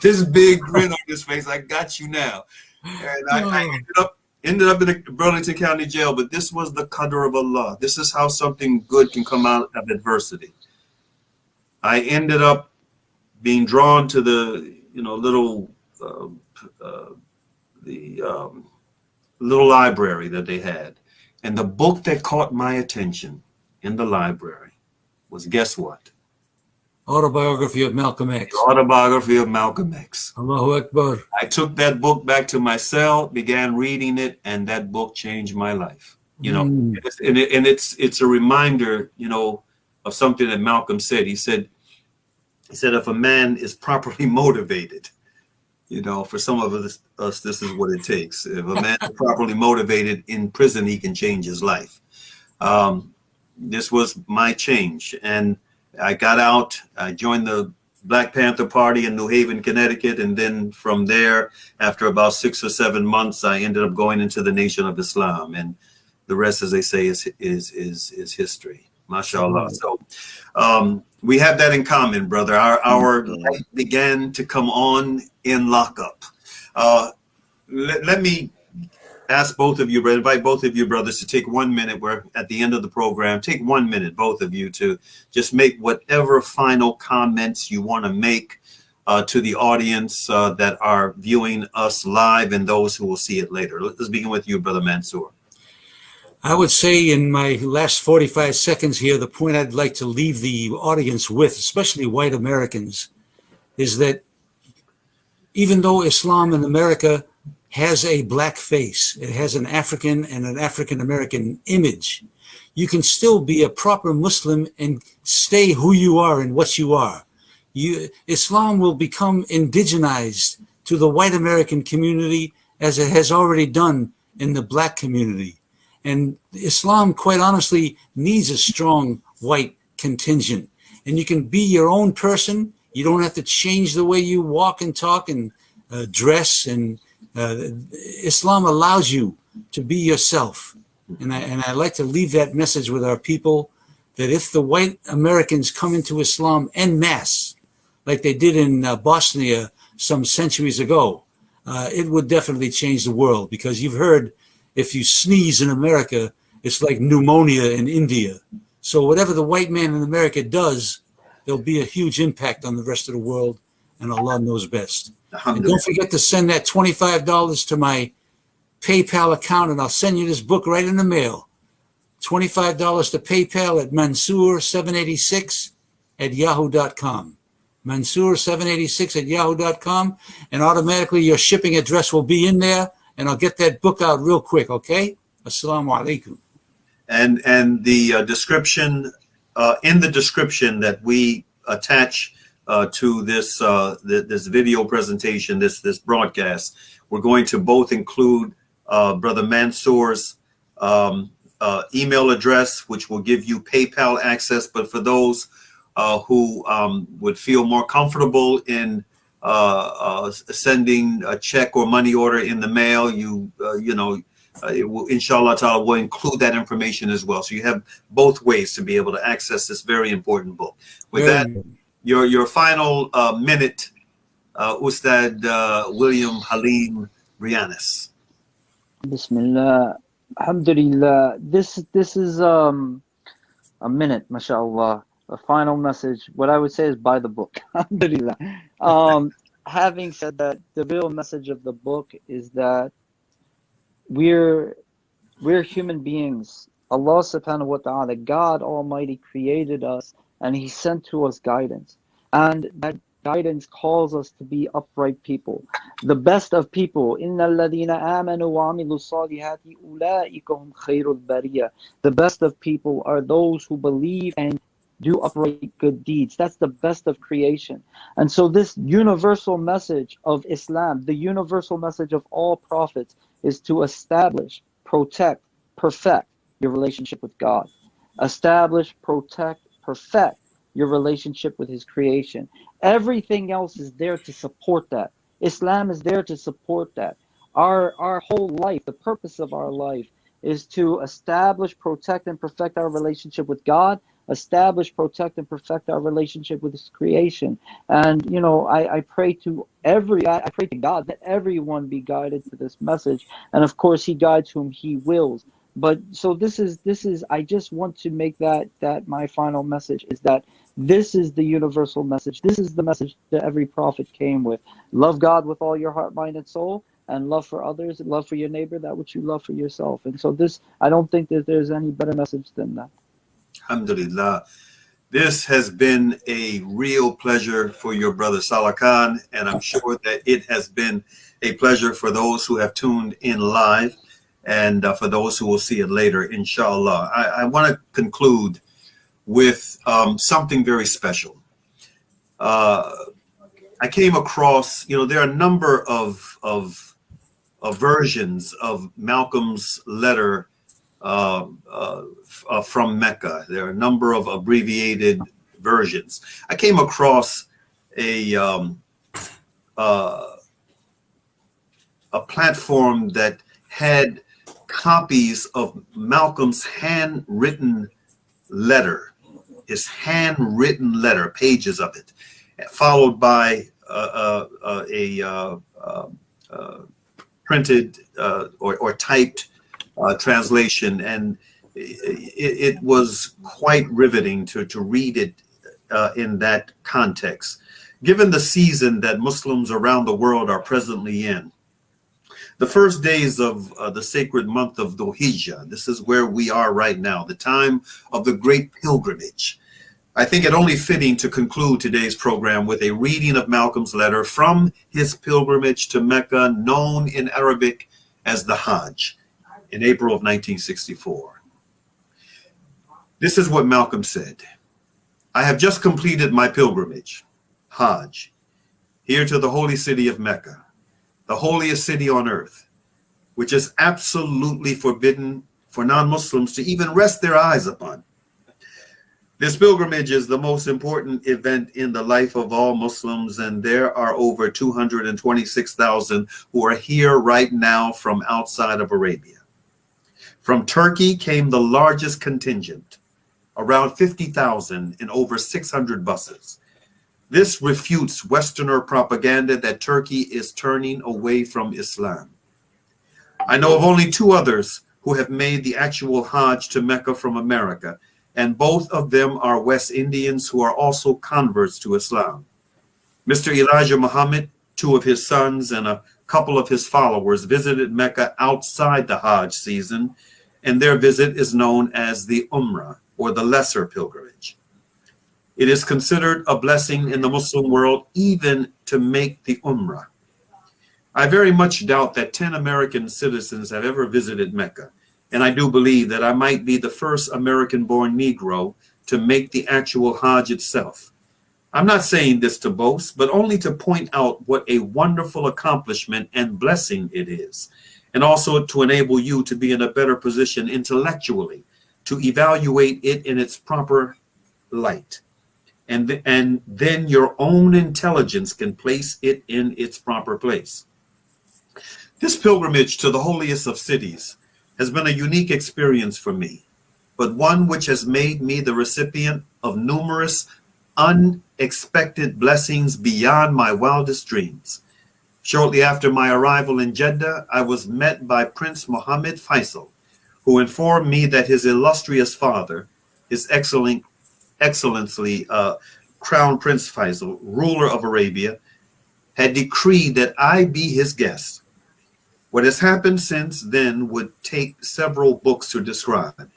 This big grin on his face. I got you now. And I ended up in the Burlington County Jail. But this was the qadr of Allah. This is how something good can come out of adversity. I ended up being drawn to the, you know, little library that they had. And the book that caught my attention in the library was, guess what? Autobiography of Malcolm X. The Autobiography of Malcolm X. Allahu Akbar. I took that book back to my cell, began reading it, and that book changed my life. You know, and it's a reminder, you know, of something that Malcolm said. He said, if a man is properly motivated, you know, for some of us, this is what it takes. If a man is properly motivated in prison, he can change his life. This was my change. And I got out, I joined the Black Panther Party in New Haven, Connecticut. And then from there, after about 6 or 7 months, I ended up going into the Nation of Islam. And the rest, as they say, is history. MashaAllah. So we have that in common, brother. Our light began to come on in lockup. Let me ask both of you, invite both of you brothers to take 1 minute. We're at the end of the program. Take 1 minute, both of you, to just make whatever final comments you want to make to the audience that are viewing us live and those who will see it later. Let's begin with you, Brother Mansour. I would say in my last 45 seconds here, the point I'd like to leave the audience with, especially white Americans, is that even though Islam in America has a black face, it has an African and an African American image, you can still be a proper Muslim and stay who you are and what you are. Islam will become indigenized to the white American community as it has already done in the black community. And Islam, quite honestly, needs a strong white contingent. And you can be your own person. You don't have to change the way you walk and talk and dress. And Islam allows you to be yourself. And I like to leave that message with our people, that if the white Americans come into Islam en masse, like they did in Bosnia some centuries ago, it would definitely change the world. Because you've heard, if you sneeze in America, it's like pneumonia in India. So whatever the white man in America does, there'll be a huge impact on the rest of the world, and Allah knows best. And don't forget to send that $25 to my PayPal account, and I'll send you this book right in the mail. $25 to PayPal at Mansour786@yahoo.com. Mansour786@yahoo.com, and automatically your shipping address will be in there, and I'll get that book out real quick, okay? Assalamu alaikum. And the description, in the description that we attach to this this video presentation, this broadcast, we're going to both include Brother Mansour's email address, which will give you PayPal access. But for those who would feel more comfortable in sending a check or money order in the mail, it will, inshallah ta'ala, will include that information as well. So you have both ways to be able to access this very important book. With that, your final minute, Ustad William Halim Breiannes. Bismillah. Alhamdulillah. This is a minute, mashallah. A final message. What I would say is buy the book. Alhamdulillah. Having said that, the real message of the book is that we're human beings. Allah subhanahu wa ta'ala, God Almighty, created us, and He sent to us guidance. And that guidance calls us to be upright people. The best of people. Innal ladina amanu wa amilu salihati ulaika hum khairul bariyah. The best of people are those who believe and do upright good deeds. That's the best of creation. And so this universal message of Islam, the universal message of all prophets, is to establish, protect, perfect your relationship with God. Establish, protect, perfect your relationship with His creation. Everything else is there to support that. Islam is there to support that. Our whole life, the purpose of our life, is to establish, protect, and perfect our relationship with God. Establish, protect, and perfect our relationship with His creation. And I pray to God that everyone be guided to this message. And of course, He guides whom He wills. But so this is I just want to make that my final message, is that this is the universal message. This is the message that every prophet came with. Love God with all your heart, mind, and soul, and love for others, and love for your neighbor that which you love for yourself. And so I don't think that there's any better message than that. Alhamdulillah. This has been a real pleasure for your brother Salah Khan, and I'm sure that it has been a pleasure for those who have tuned in live, and for those who will see it later, inshallah. I want to conclude with something very special. I came across, there are a number of versions of Malcolm's letter from Mecca. There are a number of abbreviated versions. I came across a platform that had copies of Malcolm's handwritten letter, his handwritten letter, pages of it, followed by a printed or typed translation, and it was quite riveting to read it in that context. Given the season that Muslims around the world are presently in, the first days of the sacred month of Dhul Hijjah, this is where we are right now, the time of the great pilgrimage. I think it only fitting to conclude today's program with a reading of Malcolm's letter from his pilgrimage to Mecca, known in Arabic as the Hajj, in April of 1964. This is what Malcolm said. I have just completed my pilgrimage, Hajj, here to the holy city of Mecca, the holiest city on earth, which is absolutely forbidden for non-Muslims to even rest their eyes upon. This pilgrimage is the most important event in the life of all Muslims, and there are over 226,000 who are here right now from outside of Arabia. From Turkey came the largest contingent, around 50,000 in over 600 buses. This refutes Westerner propaganda that Turkey is turning away from Islam. I know of only two others who have made the actual Hajj to Mecca from America, and both of them are West Indians who are also converts to Islam. Mr. Elijah Muhammad, two of his sons, and a couple of his followers visited Mecca outside the Hajj season, and their visit is known as the Umrah, or the Lesser Pilgrimage. It is considered a blessing in the Muslim world even to make the Umrah. I very much doubt that 10 American citizens have ever visited Mecca, and I do believe that I might be the first American-born Negro to make the actual Hajj itself. I'm not saying this to boast, but only to point out what a wonderful accomplishment and blessing it is, and also to enable you to be in a better position intellectually to evaluate it in its proper light. And then your own intelligence can place it in its proper place. This pilgrimage to the holiest of cities has been a unique experience for me, but one which has made me the recipient of numerous unexpected blessings beyond my wildest dreams. Shortly after my arrival in Jeddah, I was met by Prince Mohammed Faisal, who informed me that his illustrious father, His Excellency Crown Prince Faisal, ruler of Arabia, had decreed that I be his guest. What has happened since then would take several books to describe,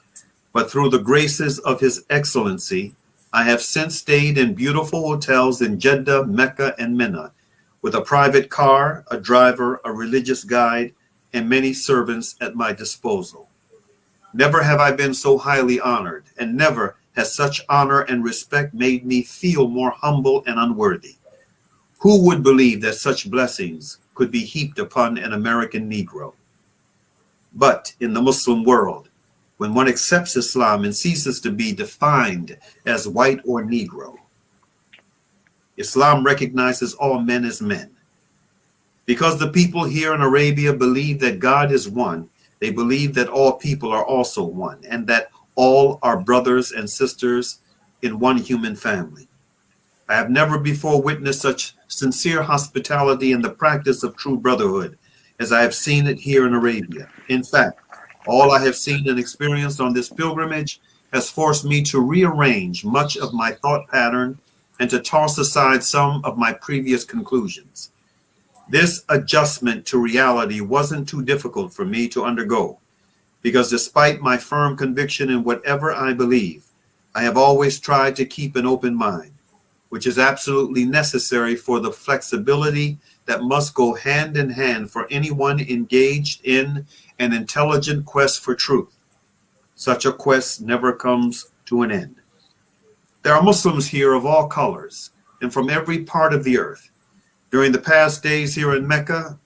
but through the graces of His Excellency, I have since stayed in beautiful hotels in Jeddah, Mecca, and Mina, with a private car, a driver, a religious guide, and many servants at my disposal. Never have I been so highly honored, and never has such honor and respect made me feel more humble and unworthy. Who would believe that such blessings could be heaped upon an American Negro? But in the Muslim world, when one accepts Islam and ceases to be defined as white or Negro, Islam recognizes all men as men. Because the people here in Arabia believe that God is one, they believe that all people are also one, and that all are brothers and sisters in one human family. I have never before witnessed such sincere hospitality and the practice of true brotherhood as I have seen it here in Arabia. In fact, all I have seen and experienced on this pilgrimage has forced me to rearrange much of my thought pattern and to toss aside some of my previous conclusions. This adjustment to reality wasn't too difficult for me to undergo, because despite my firm conviction in whatever I believe, I have always tried to keep an open mind, which is absolutely necessary for the flexibility that must go hand in hand for anyone engaged in an intelligent quest for truth. Such a quest never comes to an end. There are Muslims here of all colors and from every part of the earth. During the past days here in Mecca,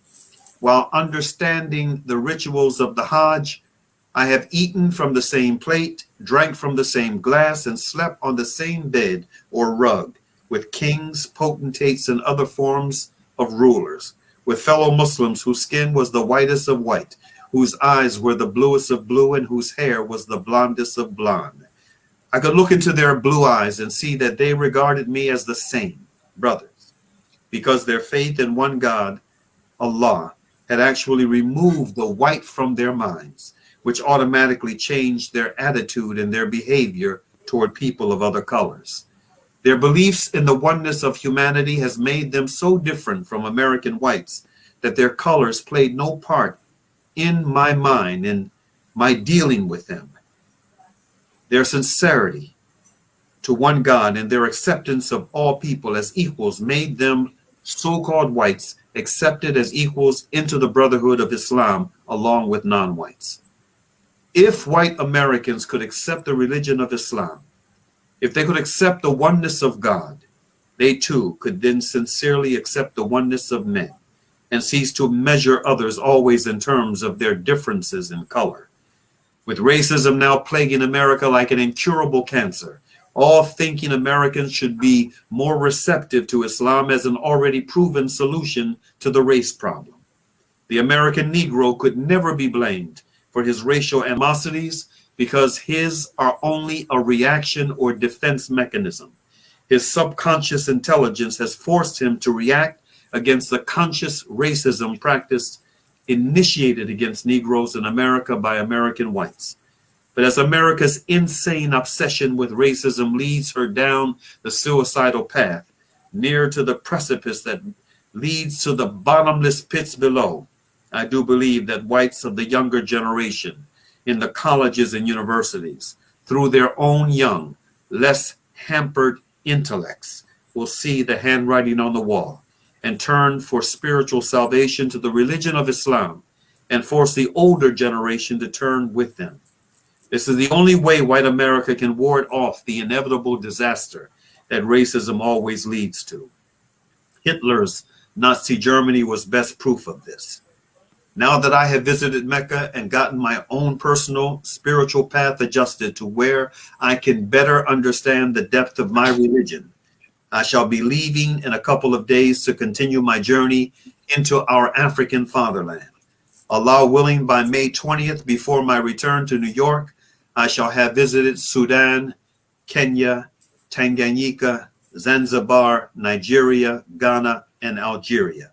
while understanding the rituals of the Hajj, I have eaten from the same plate, drank from the same glass, and slept on the same bed or rug with kings, potentates, and other forms of rulers, with fellow Muslims whose skin was the whitest of white, whose eyes were the bluest of blue, and whose hair was the blondest of blonde. I could look into their blue eyes and see that they regarded me as the same brothers, because their faith in one God, Allah, had actually removed the white from their minds, which automatically changed their attitude and their behavior toward people of other colors. Their beliefs in the oneness of humanity has made them so different from American whites that their colors played no part in my mind, in my dealing with them. Their sincerity to one God and their acceptance of all people as equals made them, so-called whites, accepted as equals into the brotherhood of Islam along with non-whites. If white Americans could accept the religion of Islam, if they could accept the oneness of God, they too could then sincerely accept the oneness of men and cease to measure others always in terms of their differences in color. With racism now plaguing America like an incurable cancer, all thinking Americans should be more receptive to Islam as an already proven solution to the race problem. The American Negro could never be blamed for his racial animosities because his are only a reaction or defense mechanism. His subconscious intelligence has forced him to react against the conscious racism practiced, initiated against Negroes in America by American whites. But as America's insane obsession with racism leads her down the suicidal path, near to the precipice that leads to the bottomless pits below, I do believe that whites of the younger generation in the colleges and universities, through their own young, less hampered intellects, will see the handwriting on the wall and turn for spiritual salvation to the religion of Islam and force the older generation to turn with them. This is the only way white America can ward off the inevitable disaster that racism always leads to. Hitler's Nazi Germany was best proof of this. Now that I have visited Mecca and gotten my own personal spiritual path adjusted to where I can better understand the depth of my religion, I shall be leaving in a couple of days to continue my journey into our African fatherland. Allah willing, by May 20th, before my return to New York, I shall have visited Sudan, Kenya, Tanganyika, Zanzibar, Nigeria, Ghana, and Algeria.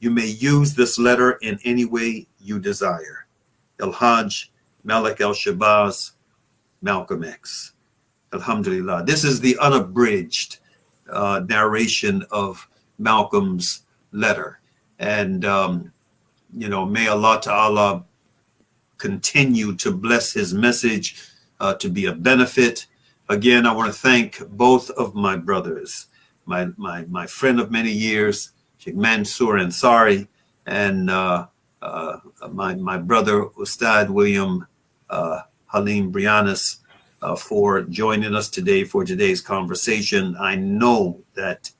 You may use this letter in any way you desire. El-Hajj Malik El-Shabazz, Malcolm X. Alhamdulillah. This is the unabridged narration of Malcolm's letter. And, may Allah Ta'ala continue to bless his message to be a benefit. Again, I want to thank both of my brothers, my friend of many years, Sheikh Mansour Ansari, and my brother Ustad William Halim Breiannes for joining us today for today's conversation. I know that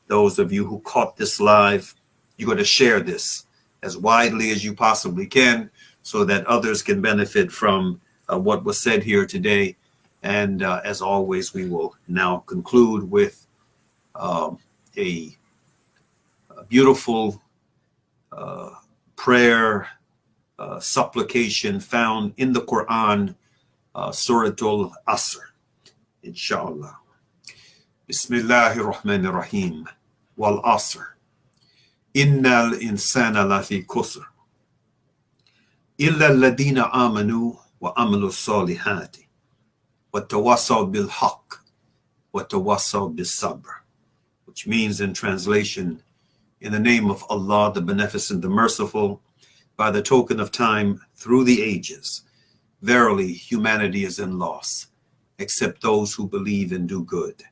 those of you who caught this live, you're going to share this as widely as you possibly can so that others can benefit from what was said here today. And as always, we will now conclude with a beautiful prayer, supplication found in the Quran, Surah Al-Asr, inshallah. Bismillahir Rahmanir Rahim. Wal Asr. Innal insana lafi khusr. Illa alladhina amanu wa amilu salihati. Wa tawassaw bil haqq. Wa tawassaw bis sabr. Which means in translation, in the name of Allah, the Beneficent, the Merciful, by the token of time through the ages, verily humanity is in loss, except those who believe and do good,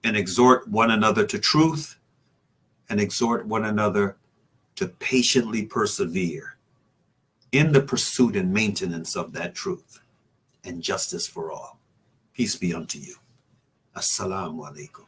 and exhort one another to truth, and exhort one another to patiently persevere in the pursuit and maintenance of that truth and justice for all. Peace be unto you. Assalamu alaikum.